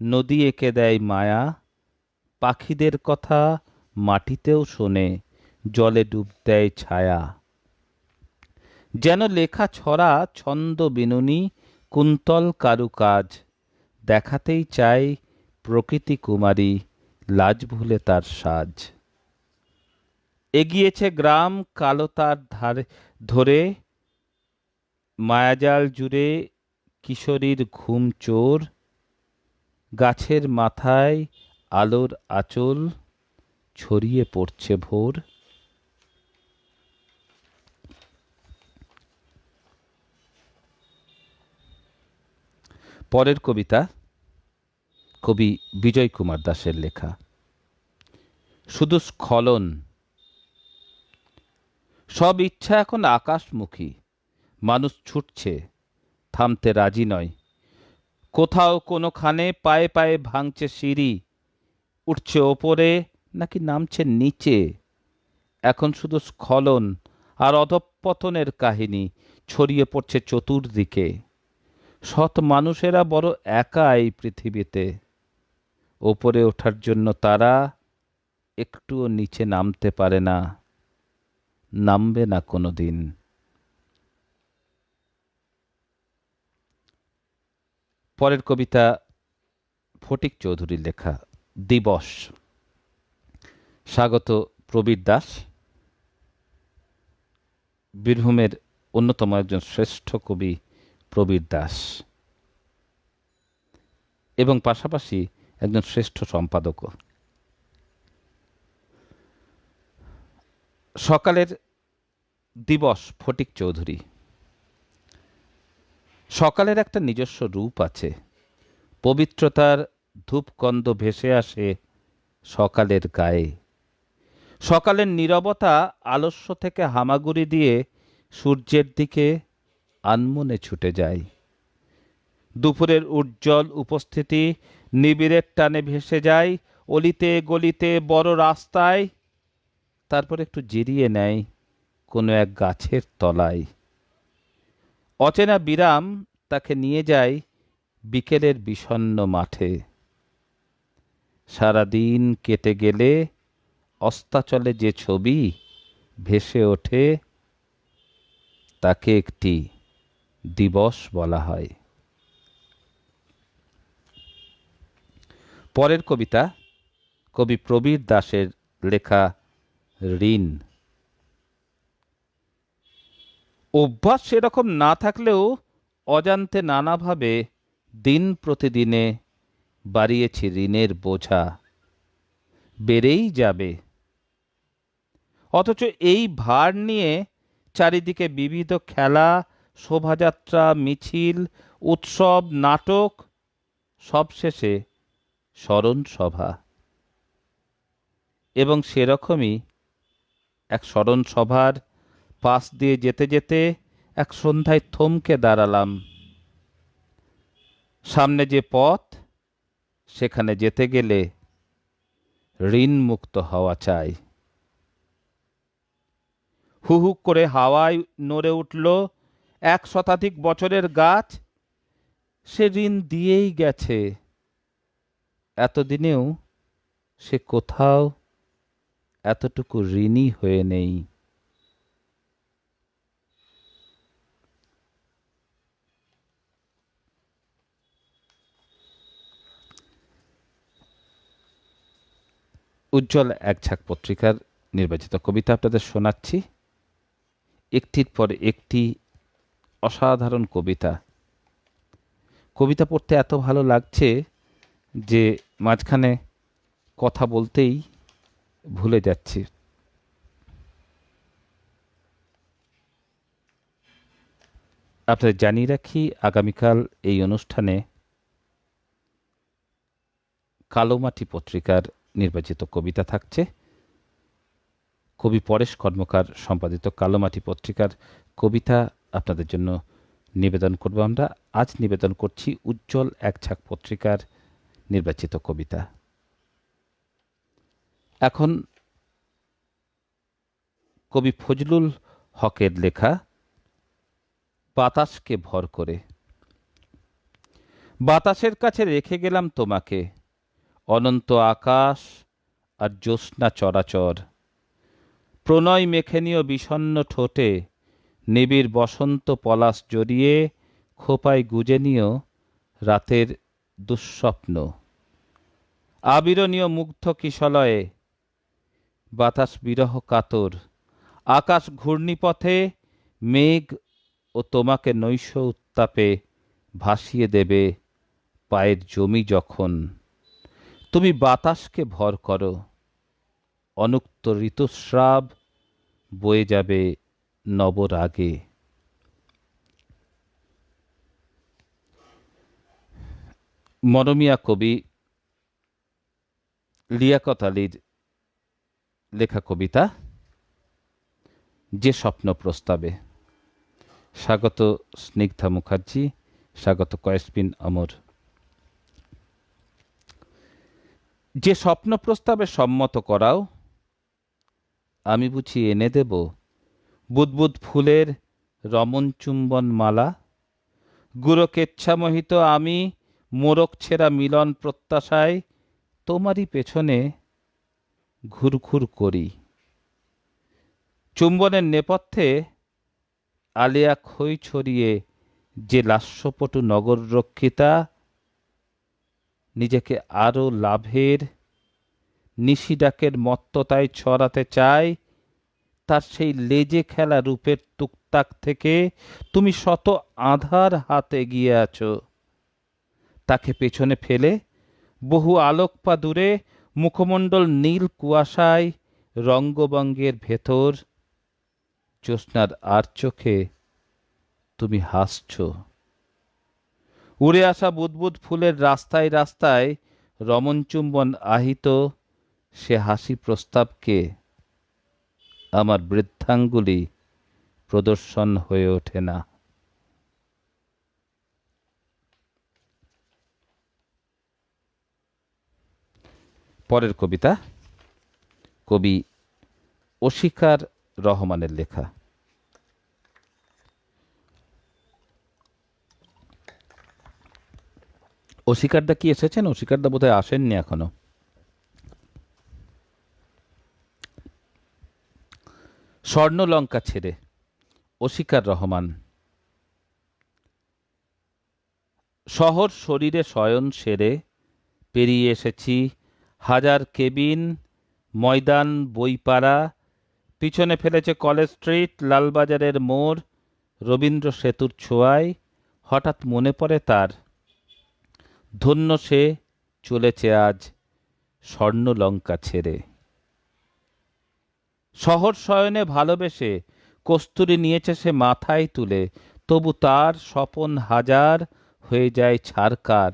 নদী এঁকে দেয় মায়া। পাখিদের কথা মাটিতেও শোনে, জলে ডুব দেয় ছায়া। যেন লেখা ছড়া ছন্দ বিনুনি, কুন্তল কারুকাজ। দেখাতেই চায় প্রকৃতি কুমারী, লাজ ভুলে তার সাজ। এগিয়েছে গ্রাম কালোতার ধরে, মায়াজাল জুড়ে কিশোরীর ঘুম চোর। গাছের মাথায় আলোর আঁচল, ছড়িয়ে পড়ছে ভোর। পরের কবিতা কবি বিজয় কুমার দাসের লেখা। শুধু স্খলন। সব ইচ্ছা এখন আকাশমুখী, মানুষ ছুটছে, থামতে রাজি নয়। কোথাও কোনোখানে পায়ে পায়ে ভাঙছে সিঁড়ি, উঠছে ওপরে নাকি নামছে নিচে। এখন শুধু স্খলন আর অধঃপতনের কাহিনী ছড়িয়ে পড়ছে চতুর্দিকে। সৎ মানুষেরা বড় একা এই পৃথিবীতে। ওপরে ওঠার জন্য তারা একটুও নিচে নামতে পারে না, নামবে না কোনো দিন। পরের কবিতা ফটিক চৌধুরীর লেখা দিবস। স্বাগত প্রবীর দাস, বীরভূমের অন্যতম একজন শ্রেষ্ঠ কবি প্রবীর দাস এবং পাশাপাশি একজন শ্রেষ্ঠ সম্পাদকও। সকালের দিবস ফটিক চৌধুরী। সকালের একটা নিজস্ব রূপ আছে, পবিত্রতার ধূপকন্দ ভেসে আসে সকালের গায়ে। সকালের নীরবতা আলস্য থেকে হামাগুড়ি দিয়ে সূর্যের দিকে আনমনে ছুটে যায়। দুপুরের উজ্জ্বল উপস্থিতি নিবিড়ের টানে ভেসে যায় অলিতে গলিতে বড় রাস্তায়, তারপর একটু জিরিয়ে নেয় কোনো এক গাছের তলায়। অচেনা বিরাম তাকে নিয়ে যায় বিকেলের বিষণ্ণ মাঠে। সারাদিন কেটে গেলে অস্তাচলে যে ছবি ভেসে ওঠে তাকে একটি দিবস বলা হয়। পরের কবিতা কবি প্রবীর দাসের লেখা ঋণ। অভ্যাস সেরকম না থাকলেও অজান্তে নানাভাবে দিন প্রতিদিনে বাড়িয়েছি ঋণের বোঝা, বেড়েই যাবে। অথচ এই ভার নিয়ে চারিদিকে বিবিধ খেলা, শোভাযাত্রা, মিছিল, উৎসব, নাটক, সবশেষে স্মরণ সভা। এবং সেরকমই এক স্মরণ সভার পাশ দিয়ে যেতে যেতে এক সন্ধ্যায় থমকে দাঁড়ালাম। সামনে যে পথ, সেখানে যেতে গেলে ঋণমুক্ত হওয়া চাই। হুহু করে হাওয়ায় নড়ে উঠল 1 শতাধিক বছরের গাছ। সে ঋণ দিয়েই গেছে, এতদিনেও সে কোথাও এতটুকু ঋণী হয়ে নেই। উজ্জ্বল এক ঝাঁক পত্রিকার নির্বাচিত কবিতা আপনাদের শোনাচ্ছি, একটির পর একটি অসাধারণ কবিতা। কবিতা পড়তে এত ভালো লাগছে যে মাঝখানে কথা বলতেই ভুলে যাচ্ছি। আপনাদের জানিয়ে রাখি, আগামীকাল এই অনুষ্ঠানে কালোমাটি পত্রিকার নির্বাচিত কবিতা থাকছে। কবি পরেশ কর্মকার সম্পাদিত কালোমাটি পত্রিকার কবিতা আপনাদের জন্য নিবেদন করব আমরা। আজ নিবেদন করছি উজ্জ্বল এক ঝাঁক পত্রিকার নির্বাচিত কবিতা। এখন কবি ফজলুল হকের লেখা বাতাসকে ভর করে। বাতাসের কাছে রেখে গেলাম তোমাকে, অনন্ত আকাশ আর জ্যোৎস্না চরাচর। প্রণয় মেখে নিও বিষণ্ণ ঠোঁটে, নিবিড় বসন্ত পলাশ জড়িয়ে খোপায় গুজে নিও রাতের দুঃস্বপ্ন। আবিরণীয় মুগ্ধ কিশলয়ে বাতাস বিরহ কাতর, আকাশ ঘূর্ণিপথে মেঘ ও তোমাকে নৈশ উত্তাপে ভাসিয়ে দেবে পায়ের জমি যখন। তুমি বাতাসকে ভর করো, অনুক্ত ঋতুস্রাব বয়ে যাবে নবরাগে। মরমিয়া কবি লিয়াকত আলীর লেখা কবিতা যে স্বপ্ন প্রস্তাবে। স্বাগত স্নিগ্ধা মুখার্জি, স্বাগত কয়েসপিন অমর। যে স্বপ্ন প্রস্তাবে সম্মত করাও, আমি বুঝি এনে দেব বুদ্বুদ ফুলের রমণ চুম্বন মালা। গুরুকেচ্ছামোহিত আমি মোরক ছেঁড়া মিলন প্রত্যাশায় তোমারই পেছনে ঘুরঘুর করি। চুম্বনের নেপথ্যে আলেয়া খই ছড়িয়ে যে লাস্যপটু নগর রক্ষিতা, নিজেকে আরও লাভের নিশিডাকের মত্ততায় ছড়াতে চায়, তার সেই লেজে খেলা রূপের তুকতাক থেকে তুমি শত আঁধার হাতে এগিয়ে আছো। তাকে পেছনে ফেলে বহু আলোকপা দূরে মুখমণ্ডল নীল কুয়াশায় রঙ্গবঙ্গের ভেতর জ্যোৎস্নার আর চোখে তুমি হাসছ। উড়ে আসা বুদবুদ ফুলের রাস্তায় রাস্তায় রমণচুম্বন আহিত সে হাসি প্রস্তাবকে আমার বৃদ্ধাঙ্গুলি প্রদর্শন হয়ে ওঠে না। পরের কবিতা কবি অশিকার রহমানের লেখা। অশিকারদা কি এসেছেন? অশিকারদা বোধহয় আসেননি এখনো। স্বর্ণলঙ্কা ছেড়ে, অশিকার রহমান। শহর শরীরে শয়ন সেরে পেরিয়ে এসেছি হাজার কেবিন, ময়দান, বইপাড়া, পিছনে ফেলেছে কলেজ স্ট্রিট, লালবাজারের মোড়। রবীন্দ্র সেতুর ছোঁয়ায় হঠাৎ মনে পড়ে তার, ধন্য সে চলেছে আজ স্বর্ণলঙ্কা ছেড়ে। শহর শয়নে ভালোবেসে কস্তুরী নিয়েছে সে মাথায় তুলে, তবু তার স্বপন হাজার হয়ে যায় ছারকার।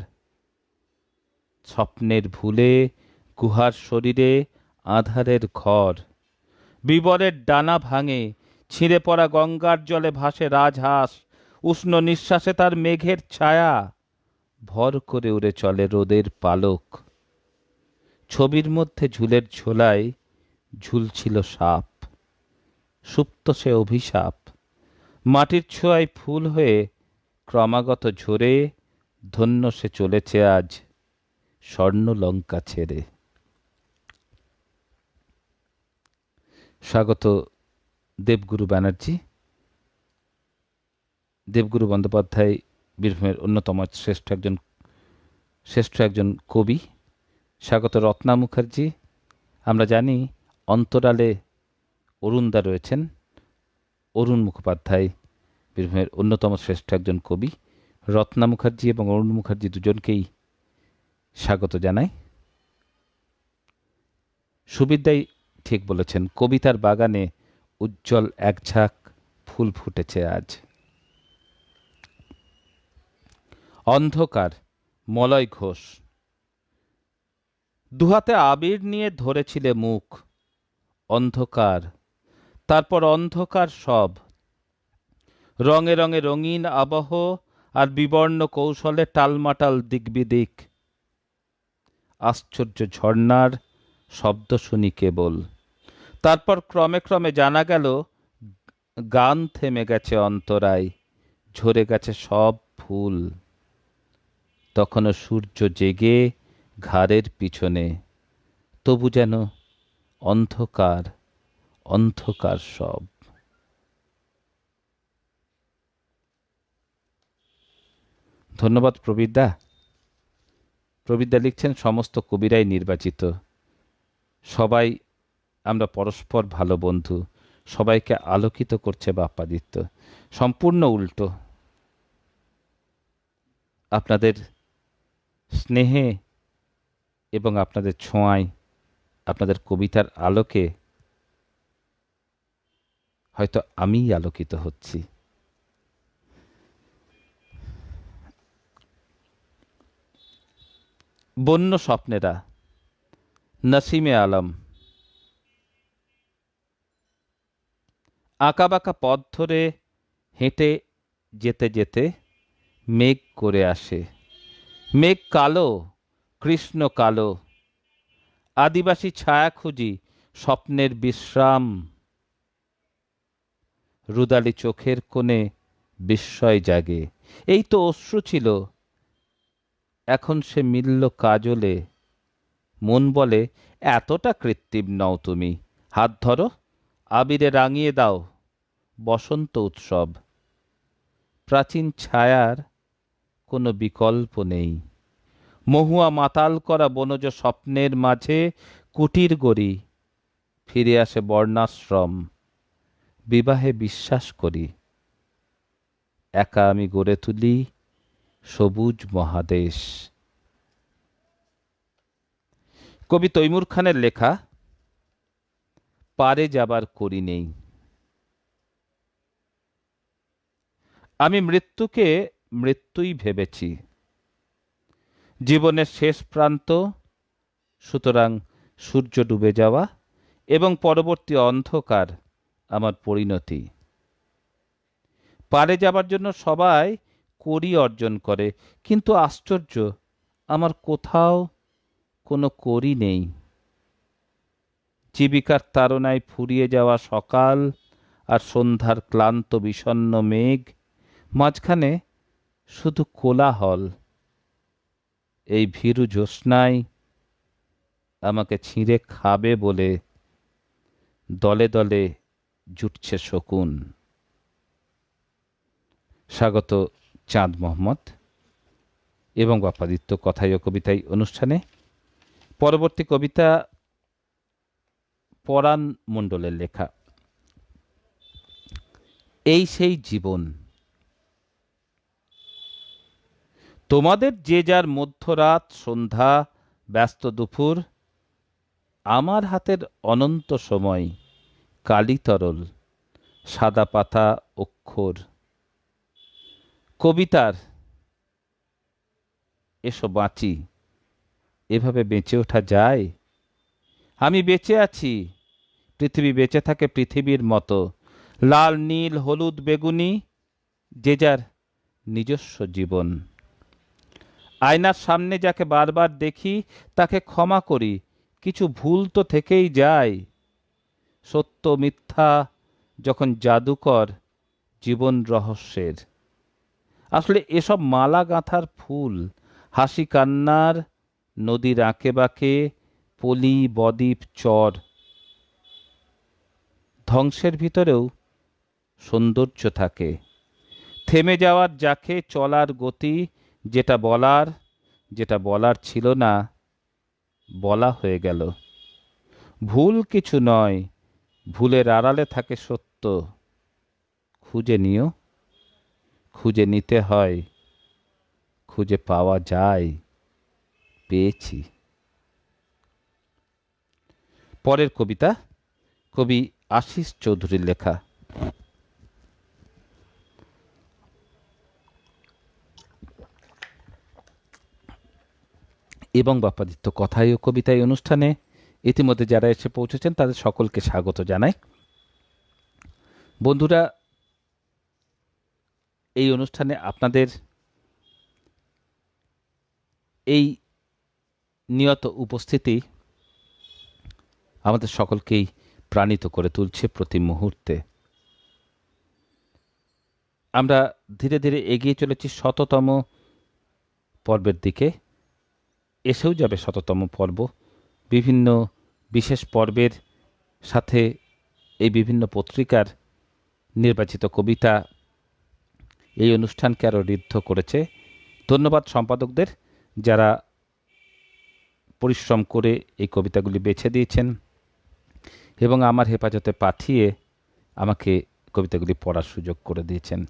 স্বপ্নের ভুলে গুহার শরীরে আঁধারের ঘর, বিবরের ডানা ভাঙে, ছিঁড়ে পড়া গঙ্গার জলে ভাসে রাজহাঁস। উষ্ণ নিঃশ্বাসে তার মেঘের ছায়া, ভর করে উড়ে চলে রোদের পালক। ছবির মধ্যে ঝুলের ঝোলায় ঝুলছিল সাপ, সুপ্ত সে অভিশাপ। মাটির ছোঁয়ায় ফুল হয়ে ক্রমাগত ঝরে, ধন্য সে চলেছে আজ স্বর্ণলঙ্কা ছেড়ে। স্বাগত দেবগুরু ব্যানার্জি। দেবগুরু বন্দ্যোপাধ্যায় বীরভূমের অন্যতম শ্রেষ্ঠ একজন কবি। স্বাগত রত্না মুখার্জি। আমরা জানি অন্তরালে অরুণদা রয়েছেন। অরুণ মুখোপাধ্যায় বীরভূমের অন্যতম শ্রেষ্ঠ একজন কবি। রত্না মুখার্জি এবং অরুণ মুখার্জি দুজনকেই স্বাগত জানাই। সুবিদ্যাই ঠিক বলেছেন, কবিতার বাগানে উজ্জ্বল একঝাঁক ফুল ফুটেছে আজ। অন্ধকার, মলয় ঘোষ। দুহাতে আবির নিয়ে ধরেছিলে মুখ, অন্ধকার, তারপর অন্ধকার সব। রঙে রঙে রঙিন আবহ আর বিবর্ণ কৌশলে টালমাটাল দিকবিদিক। আশ্চর্য ঝর্ণার শব্দ শুনি কেবল। তারপর ক্রমে ক্রমে জানা গেল গান থেমে গেছে অন্তরায়, ঝরে গেছে সব ফুল। তখনও সূর্য জেগে ঘাড়ের পিছনে, তবু যেন অন্ধকার, অন্ধকার সব। ধন্যবাদ প্রবীরদা। প্রবীরদা লিখছেন, সমস্ত কবিরাই নির্বাচিত, সবাই আমরা পরস্পর ভালো বন্ধু, সবাইকে আলোকিত করছে বাপ্পাদিত্য। সম্পূর্ণ উল্টো। আপনাদের স্নেহে এবং আপনাদের ছোঁয়ায়, আপনাদের কবিতার আলোকে হয়তো আমিই আলোকিত হচ্ছি। বন্য স্বপ্নেরা, নসিমে আলম। আঁকাবাঁকা পথ ধরে হেঁটে যেতে যেতে মেঘ করে আসে। মেঘ কালো, কৃষ্ণ কালো। আদিবাসী ছায়া খুঁজি, স্বপ্নের বিশ্রাম। রুদালি চোখের কোণে বিস্ময় জাগে। এই তো অশ্রু ছিল, এখন সে মিলল কাজলে। মন বলে, এতটা কৃত্রিম নও তুমি। হাত ধরো, আবিরে রাঙিয়ে দাও বসন্ত উৎসব। প্রাচীন ছায়ার কোনো বিকল্প নেই। মহুয়া মাতাল করা বনজ স্বপ্নের মাঝে কুটির গড়ি, ফিরে আসে বর্ণাশ্রম, বিবাহে বিশ্বাস করি। একা আমি গড়ে তুলি সবুজ মহাদেশ। কবি তৈমুর খানের লেখা পারে যাবার করি নেই। আমি মৃত্যুকে মৃত্যুই ভেবেছি, জীবনের শেষ প্রান্ত, সুতরাং সূর্য ডুবে যাওয়া এবং পরবর্তী অন্ধকার আমার পরিণতি। পারে যাবার জন্য সবাই করি অর্জন করে, কিন্তু আশ্চর্য, আমার কোথাও কোনো করি নেই। জীবিকার তাড়নায় ফুরিয়ে যাওয়া সকাল আর সন্ধ্যার ক্লান্ত বিষণ্ণ মেঘ, মাঝখানে শুধু কোলাহল। এই ভীরু জ্যোৎস্নায় আমাকে ছিঁড়ে খাবে বলে দলে দলে জুটছে শকুন। স্বাগত চাঁদ মোহাম্মদ এবং বাপ্পাদিত্য কথায় ও কবিতায় অনুষ্ঠানে। পরবর্তী কবিতা পরাণ মণ্ডলের লেখা, এই সেই জীবন। তোমাদের যে যার মধ্যরাত, সন্ধ্যা, ব্যস্ত দুপুর, আমার হাতের অনন্ত সময়, কালি তরল, সাদা পাতা অক্ষর। কবিতার এসো বাঁচি, এভাবে বেঁচে ওঠা যায়? আমি বেঁচে আছি, পৃথিবী বেঁচে থাকে পৃথিবীর মতো, লাল নীল হলুদ বেগুনি, যে যার নিজস্ব জীবন। আয়নার সামনে যাকে বারবার দেখি তাকে ক্ষমা করি, কিছু ভুল তো থেকেই যায়। সত্য মিথ্যা যখন জাদুকর জীবন রহস্যের। আসলে এসব মালা গাঁথার ফুল, হাসি কান্নার নদীর আঁকে বাঁকে, পলি বদ্বীপ চর। ধ্বংসের ভিতরেও সৌন্দর্য থাকে, থেমে যাওয়ার যাকে চলার গতি, যেটা বলার ছিল না বলা হয়ে গেল। ভুল কিছু নয়, ভুলের আড়ালে থাকে সত্য। খুঁজে নিও, খুঁজে নিতে হয়, খুঁজে পাওয়া যায়, পেয়েছি। পরের কবিতা কবি আশিস চৌধুরীর লেখা, এবং বাপ্পাদিত্য কথায় ও কবিতায় অনুষ্ঠানে ইতিমধ্যে যারা এসে পৌঁছেছেন তাদের সকলকে স্বাগত জানাই। বন্ধুরা, এই অনুষ্ঠানে আপনাদের এই নিয়ত উপস্থিতি আমাদের সকলকেই প্রাণিত করে তুলছে প্রতি মুহূর্তে। আমরা ধীরে ধীরে এগিয়ে চলেছি ১০০তম পর্বের দিকে, এসেও যাবে ১০০তম পর্ব। বিভিন্ন বিশেষ পর্বের সাথে এই বিভিন্ন পত্রিকার নির্বাচিত কবিতা এই অনুষ্ঠানকে আরও ঋদ্ধ করেছে। ধন্যবাদ সম্পাদকদের যারা পরিশ্রম করে এই কবিতাগুলি বেছে দিয়েছেন এবং আমার হেফাজতে পাঠিয়ে আমাকে কবিতাগুলি পড়ার সুযোগ করে দিয়েছেন।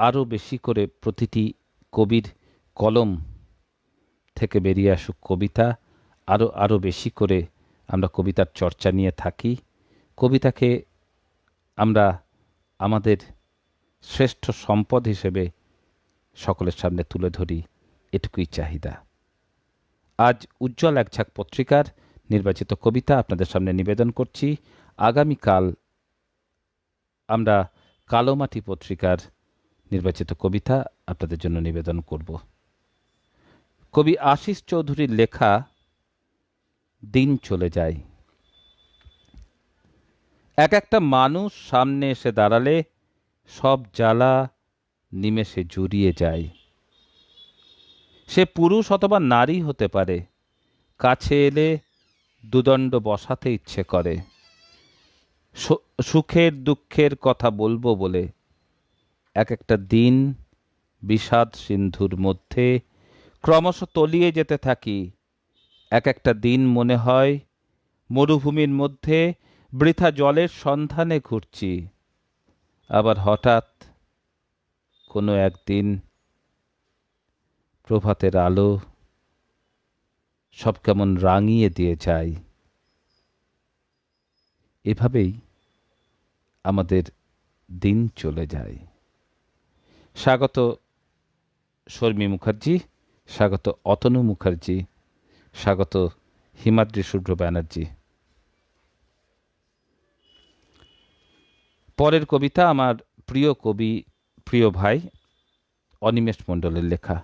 আরও বেশি করে প্রতিটি কবির কলম থেকে বেরিয়ে আসুক কবিতা, আরও বেশি করে আমরা কবিতার চর্চা নিয়ে থাকি, কবিতাকে আমরা আমাদের শ্রেষ্ঠ সম্পদ হিসেবে সকলের সামনে তুলে ধরি, এটুকুই চাহিদা। আজ উজ্জ্বল এক ঝাঁক পত্রিকার নির্বাচিত কবিতা আপনাদের সামনে নিবেদন করছি। আগামীকাল আমরা কালোমাটি পত্রিকার নির্বাচিত কবিতা আপনাদের জন্য নিবেদন করব। কবি আশিস চৌধুরীর লেখা দিন চলে যায়। এক একটা মানুষ সামনে এসে দাঁড়ালে সব জ্বালা নিমেষে জুড়িয়ে যায়। সে পুরুষ অথবা নারী হতে পারে, কাছে এলে দুদণ্ড বসাতে ইচ্ছে করে, সুখের দুঃখের কথা বলবো বলে। এক একটা দিন বিষাদ সিন্ধুর মধ্যে ক্রমশ তলিয়ে যেতে থাকি। এক একটা দিন মনে হয় মরুভূমির মধ্যে বৃথা জলের সন্ধানে ঘুরছি। আবার হঠাৎ কোনো একদিন প্রভাতের আলো সব কেমন রাঙিয়ে দিয়ে যায়। এভাবেই আমাদের দিন চলে যায়। স্বাগত শর্মী মুখার্জি, স্বাগত অতনু মুখার্জি, স্বাগত হিমাদ্রি শুভ্র ব্যানার্জি। পরের কবিতা আমার প্রিয় কবি, প্রিয় ভাই অনিমেষ মণ্ডলের লেখা।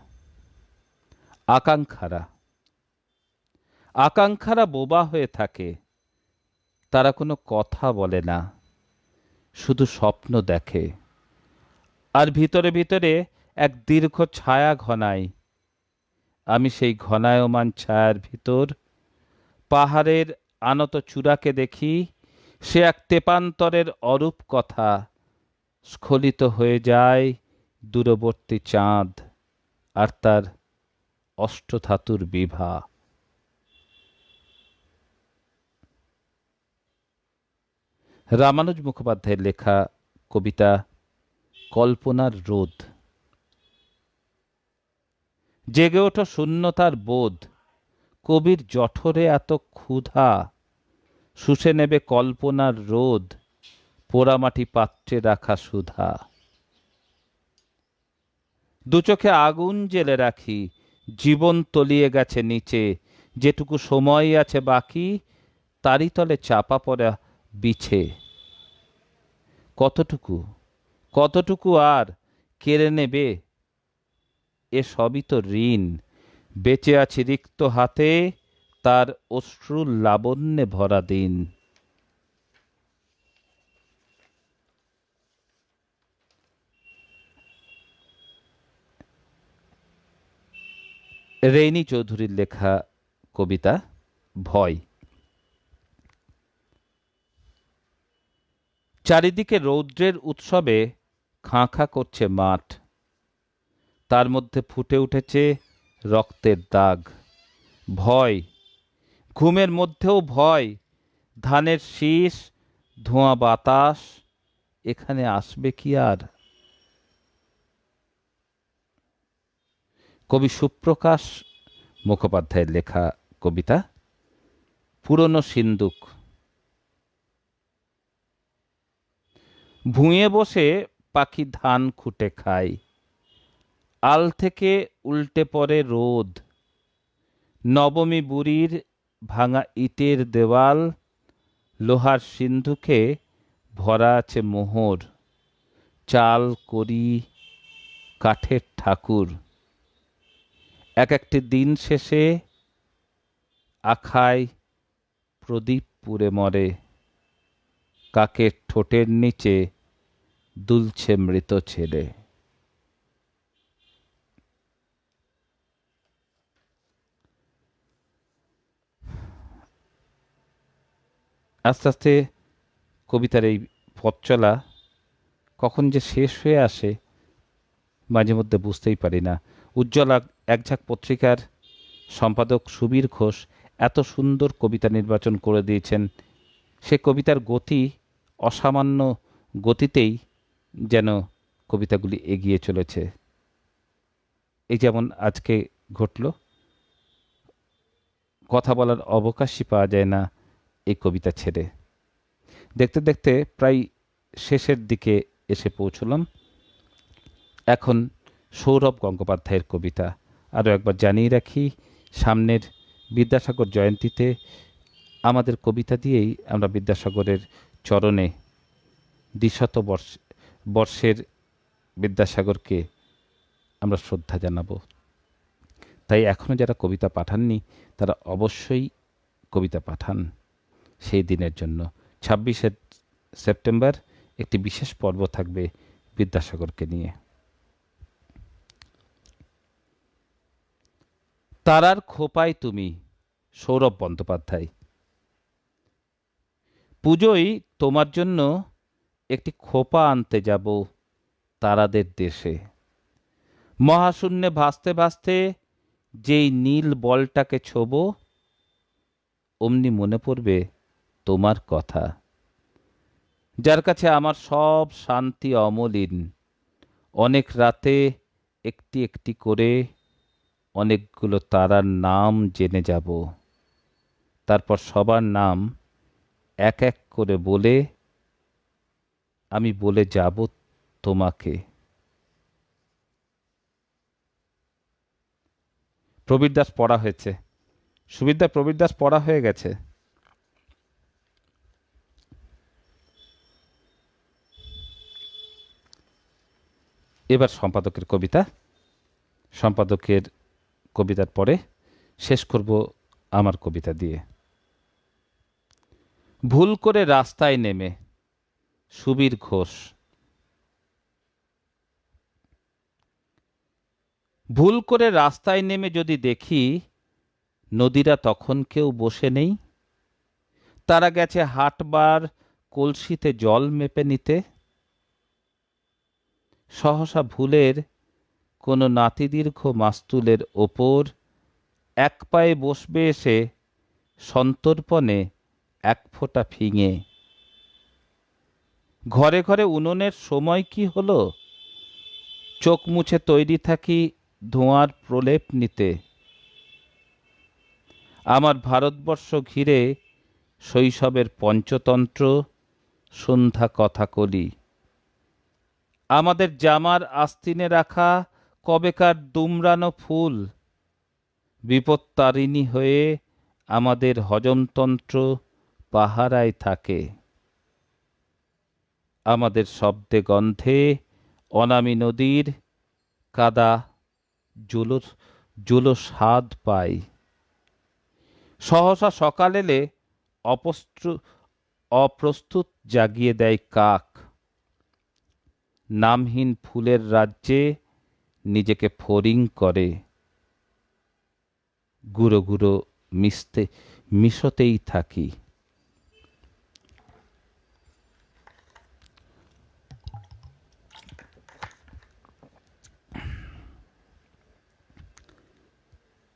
আকাঙ্ক্ষারা। আকাঙ্ক্ষারা বোবা হয়ে থাকে, তারা কোনো কথা বলে না, শুধু স্বপ্ন দেখে। আর ভিতরে ভিতরে এক দীর্ঘ ছায়া ঘনায়। আমি সেই ঘনায়মান ছায়ার ভিতর পাহাড়ের আনত চূড়াকে দেখি। সে এক তেপান্তরের অরূপ কথা। স্খলিত হয়ে যায় দূরবর্তী চাঁদ আর তার অষ্টধাতুর বিভা। রামানুজ মুখোপাধ্যায়ের লেখা কবিতা কল্পনার রোদ। জেগে ওঠো শূন্যতার বোধ, কবির জঠরে এত ক্ষুধা। শুষে নেবে কল্পনার রোদ, পোড়ামাটি পাত্রে রাখা সুধা। দু চোখে আগুন জেলে রাখি, জীবন তলিয়ে গেছে নিচে। যেটুকু সময় আছে বাকি, তারই তলে চাপা পড়া বিছে। কতটুকু কতটুকু আর কেড়ে নেবে, এ সবই তো ঋণ। বেঁচে আছি রিক্ত হাতে, তার অশ্রুর লাবণ্যে ভরা দিন। রেইনি চৌধুরীর লেখা কবিতা ভয়। চারিদিকে রৌদ্রের উৎসবে খাঁ খাঁ করছে মাঠ। তার মধ্যে ফুটে উঠেছে রক্তের দাগ। ভয়, ঘুমের মধ্যেও ভয়। ধানের শীষ, ধোঁয়া বাতাস, এখানে আসবে কি আর? কবি সুপ্রকাশ মুখোপাধ্যায়ের লেখা কবিতা পুরনো সিন্দুক। ভুঁয়ে বসে পাখি ধান খুঁটে খায়। আল থেকে উল্টে পড়ে রোদ। নবমী বুড়ির ভাঙা ইটের দেওয়াল, লোহার সিন্ধুকে ভরা আছে মোহর। চাল করি, কাঠের ঠাকুর। এক একটি দিন শেষে আখায় প্রদীপ পুড়ে মরে। কাকের ঠোঁটের নিচে দুলছে মৃত ছেলে। আস্তে আস্তে কবিতার এই পথ চলা কখন যে শেষ হয়ে আসে মাঝে মধ্যে বুঝতেই পারি না। উজ্জ্বল একঝাঁক পত্রিকার সম্পাদক সুবীর ঘোষ এত সুন্দর কবিতা নির্বাচন করে দিয়েছেন। সে কবিতার গতি অসামান্য গতিতেই যেন কবিতাগুলি এগিয়ে চলেছে। এই যেমন আজকে ঘটল, কথা বলার অবকাশই পাওয়া যায় না এই কবিতা ছেড়ে। দেখতে দেখতে প্রায় শেষের দিকে এসে পৌঁছলাম। এখন সৌরভ গঙ্গোপাধ্যায়ের কবিতা। আরও একবার জানিয়ে রাখি, সামনের বিদ্যাসাগর জয়ন্তীতে আমাদের কবিতা দিয়েই আমরা বিদ্যাসাগরের চরণে দ্বিশত বর্ষের বিদ্যাসাগরকে আমরা শ্রদ্ধা জানাবো। তাই এখনও যারা কবিতা পাঠাননি তারা অবশ্যই কবিতা পাঠান সেই দিনের জন্য। 26শে সেপ্টেম্বর একটি বিশেষ পর্ব থাকবে বিদ্যাসাগরকে নিয়ে। তারার খোপায় তুমি, সৌরভ বন্দ্যোপাধ্যায়। পুজোয় তোমার জন্য একটি খোপা আনতে যাব তারাদের দেশে। মহাশূন্যে ভাসতে ভাসতে যেই নীল বলটাকে ছোবো, অমনি মনে পড়বে তোমার কথা, যার কাছে আমার সব শান্তি অমলিন। অনেক রাতে একটি একটি করে অনেকগুলো তারার নাম জেনে যাব, তারপর সবার নাম এক এক করে বলে আমি বলে যাব তোমাকে। প্রবীর দাস পড়া হয়েছে। সুবিদ্যা, প্রবীর দাস পড়া হয়ে গেছে। এবার সম্পাদকের কবিতা। সম্পাদকের কবিতার পরে শেষ করব আমার কবিতা দিয়ে। ভুল করে রাস্তায় নেমে, সুবীর ঘোষ। ভুল করে রাস্তায় নেমে যদি দেখি নদীরা তখন কেউ বসে নেই, তারা গেছে হাটবার কলসিতে জল মেপে নিতে। সহসা ভুলের কোনো নাতিদীর্ঘ মাস্তুলের ওপর এক পায়ে বসবে এসে সন্তর্পণে এক ফোঁটা ফিঙে। ঘরে ঘরে উনুনের সময় কি হলো, চোখ মুছে তৈরি থাকি ধোঁয়ার প্রলেপ নিতে। আমার ভারতবর্ষ ঘিরে শৈশবের পঞ্চতন্ত্র সন্ধ্যা কথা কলি। আমাদের জামার আস্তিনে রাখা কবেকার দুমড়ানো ফুল বিপত্তারিণী হয়ে আমাদের হজমতন্ত্র পাহারায় থাকে। আমাদের শব্দে গন্ধে অনামী নদীর কাদা জুলো স্বাদ পায়। সহসা সকাল এলে অপ্রস্তুত জাগিয়ে দেয় কাক। নামহীন ফুলের রাজ্যে নিজেকে ফড়িং করে, গুঁড়ো গুঁড়ো মিশতেই থাকি।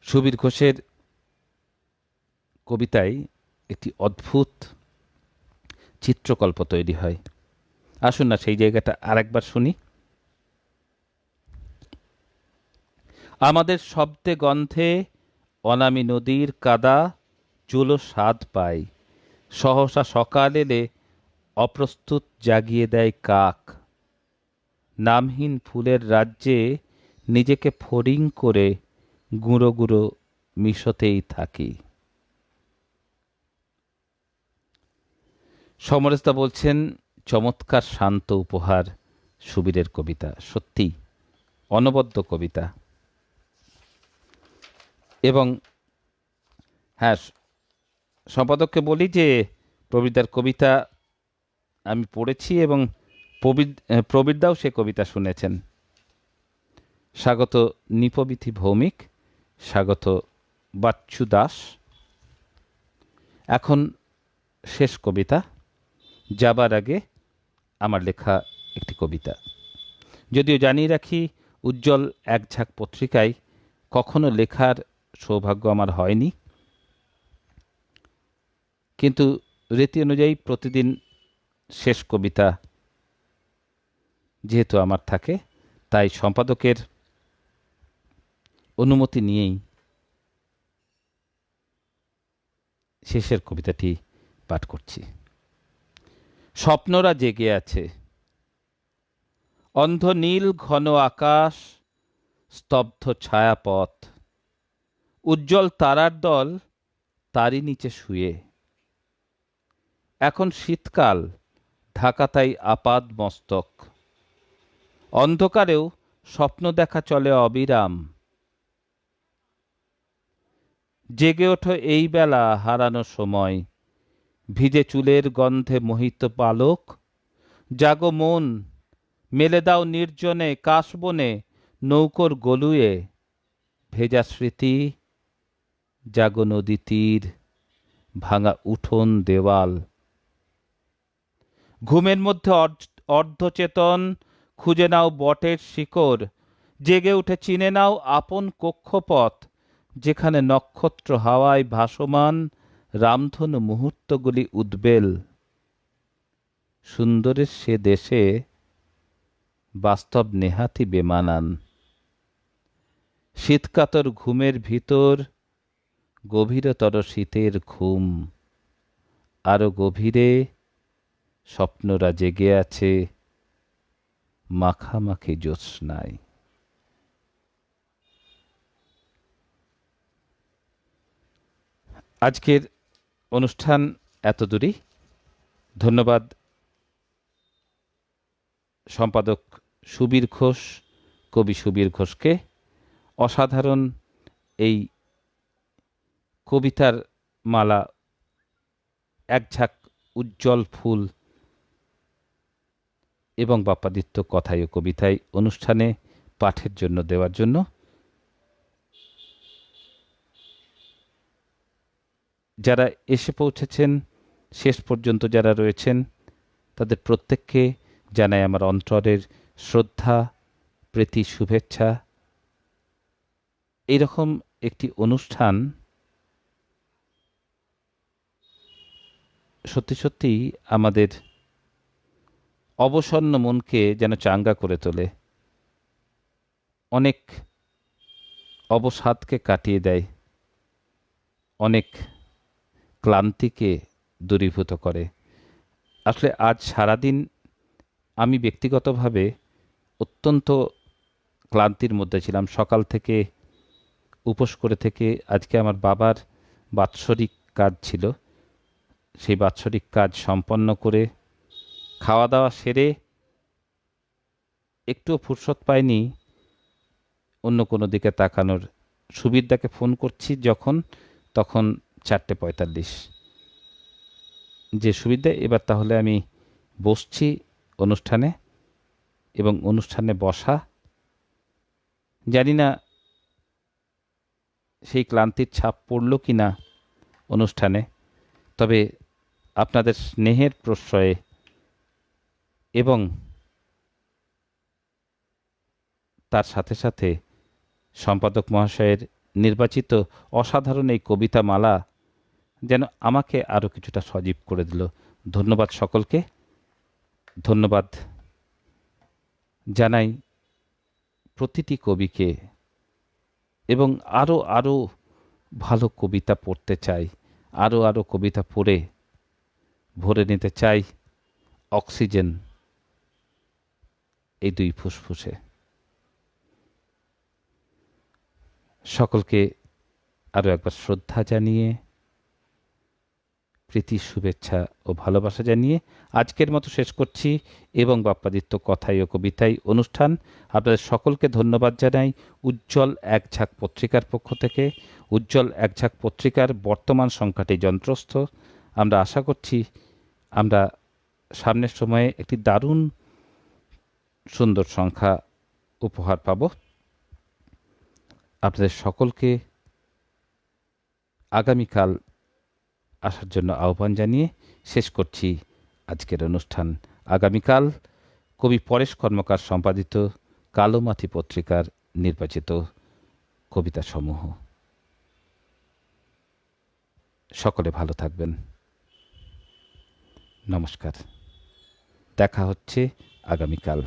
সুবীর ঘোষের কবিতায় একটি অদ্ভুত চিত্রকল্প তৈরি হয়। আসুন না সেই জায়গাটা আরেকবার শুনি। আমাদের শব্দে গন্ধে অনামী নদীর কাদা জুলো স্বাদ পায়। সহসা সকাল এলে অপ্রস্তুত জাগিয়ে দেয় কাক। নামহীন ফুলের রাজ্যে নিজেকে ফড়িং করে গুঁড়ো গুঁড়ো মিশতেই থাকি। সমরেশদা বলছেন চমৎকার শান্ত উপহার সুবীরের কবিতা, সত্যি অনবদ্য কবিতা। এবং হ্যাঁ, সম্পাদককে বলি যে প্রবীরদার কবিতা আমি পড়েছি এবং প্রবীরদাও সে কবিতা শুনেছেন। স্বাগত নিপবিথি ভৌমিক, স্বাগত বাচ্চু দাস। এখন শেষ কবিতা, যাবার আগে আমার লেখা একটি কবিতা। যদিও জানিয়ে রাখি, উজ্জ্বল এক ঝাঁক পত্রিকায় কখনো লেখার সৌভাগ্য আমার হয়নি, কিন্তু রীতি অনুযায়ী প্রতিদিন শেষ কবিতা যেহেতু আমার থাকে, তাই সম্পাদকের অনুমতি নিয়েই শেষের কবিতাটি পাঠ করছি। স্বপ্নরা জেগে আছে, অন্ধ নীল ঘন আকাশ, স্তব্ধ ছায়াপথ, উজ্জ্বল তারার দল তারই নিচে শুয়ে। এখন শীতকাল, ঢাকা তাই আপাদ মস্তক। অন্ধকারেও স্বপ্ন দেখা চলে অবিরাম। জেগে ওঠো এই বেলা হারানো সময়, ভিজে চুলের গন্ধে মোহিত পালক। জাগো মন, মেলে দাও নির্জনে কাশবনে নৌকোর গলুয়ে। ভেজা স্মৃতি, জাগো নদী তীর, ভাঙা উঠোন দেওয়াল। ঘুমের মধ্যে অর্ধচেতন খুঁজে নাও বটের শিকড়, জেগে উঠে চিনে নাও আপন কক্ষপথ, যেখানে নক্ষত্র হাওয়ায় ভাসমান, রামধনু মুহূর্তগুলি উদ্বেল। সুন্দরের সে দেশে বাস্তব নেহাতি বেমানান। শীতকাতর ঘুমের ভিতর গভীরতর শীতের ঘুম, আরো গভীরে স্বপ্নরা জেগে আছে মাখামাখি জ্যোৎস্নায়। আজকের অনুষ্ঠান এতদূরই। ধন্যবাদ সম্পাদক সুবীর ঘোষ, কবি সুবীর ঘোষকে। অসাধারণ এই কবিতার মালা, এক ঝাঁক উজ্জ্বল ফুল এবং বাপ্পাদিত্য কথায় ও কবিতায় অনুষ্ঠানে পাঠের জন্য দেওয়ার জন্য। যারা এসে পৌঁছেছেন, শেষ পর্যন্ত যারা রয়েছেন, তাদের প্রত্যেককে জানাই আমার অন্তরের শ্রদ্ধা, প্রীতি, শুভেচ্ছা। এইরকম একটি অনুষ্ঠান সত্যি সত্যি আমাদের অবসন্ন মনকে যেন চাঙ্গা করে তোলে, অনেক অবসাদকে কাটিয়ে দেয়, অনেক ক্লান্তিকে দূরীভূত করে। আসলে আজ সারাদিন আমি ব্যক্তিগতভাবে অত্যন্ত ক্লান্তির মধ্যে ছিলাম। সকাল থেকে উপোস করে থেকে আজকে আমার বাবার বাৎসরিক কাজ ছিল, সেই বাৎসরিক কাজ সম্পন্ন করে খাওয়া দাওয়া সেরে একটুও ফুরসত পাইনি অন্য কোনো দিকে তাকানোর। সুবীরদাকে ফোন করছি যখন, তখন 4:45, যে সুবীরদা এবার তাহলে আমি বসছি অনুষ্ঠানে। এবং অনুষ্ঠানে বসা, জানি না সেই ক্লান্তির ছাপ পড়ল কি না অনুষ্ঠানে, তবে আপনাদের স্নেহের প্রশ্রয়ে এবং তার সাথে সাথে সম্পাদক মহাশয়ের নির্বাচিত অসাধারণ এই কবিতা মালা যেন আমাকে আরও কিছুটা সজীব করে দিল। ধন্যবাদ সকলকে। ধন্যবাদ জানাই প্রতিটি কবিকে, এবং আরও আরও ভালো কবিতা পড়তে চাই, আরও আরও কবিতা পড়ে ভরে নিতে চাই অক্সিজেন এই দুই ফুসফুসে। সকলকে আরও একবার শ্রদ্ধা জানিয়ে, প্রীতি, শুভেচ্ছা ও ভালোবাসা জানিয়ে আজকের মতো শেষ করছি। এবং বাপ্পাদিত্য কথায় ও কবিতায় অনুষ্ঠান আপনাদের সকলকে ধন্যবাদ জানাই উজ্জ্বল এক ঝাঁক পত্রিকার পক্ষ থেকে। উজ্জ্বল এক ঝাঁক পত্রিকার বর্তমান সংখ্যাটি যন্ত্রস্থ। আমরা আশা করছি আমরা সামনের সময়ে একটি দারুণ সুন্দর সংখ্যা উপহার পাব। আপনাদের সকলকে আগামীকাল আসার জন্য আহ্বান জানিয়ে শেষ করছি আজকের অনুষ্ঠান। আগামীকাল কবি পরেশ কর্মকার সম্পাদিত কালোমাটি পত্রিকার নির্বাচিত কবিতা সমূহ। সকলে ভালো থাকবেন। নমস্কার, দেখা হচ্ছে আগামীকাল।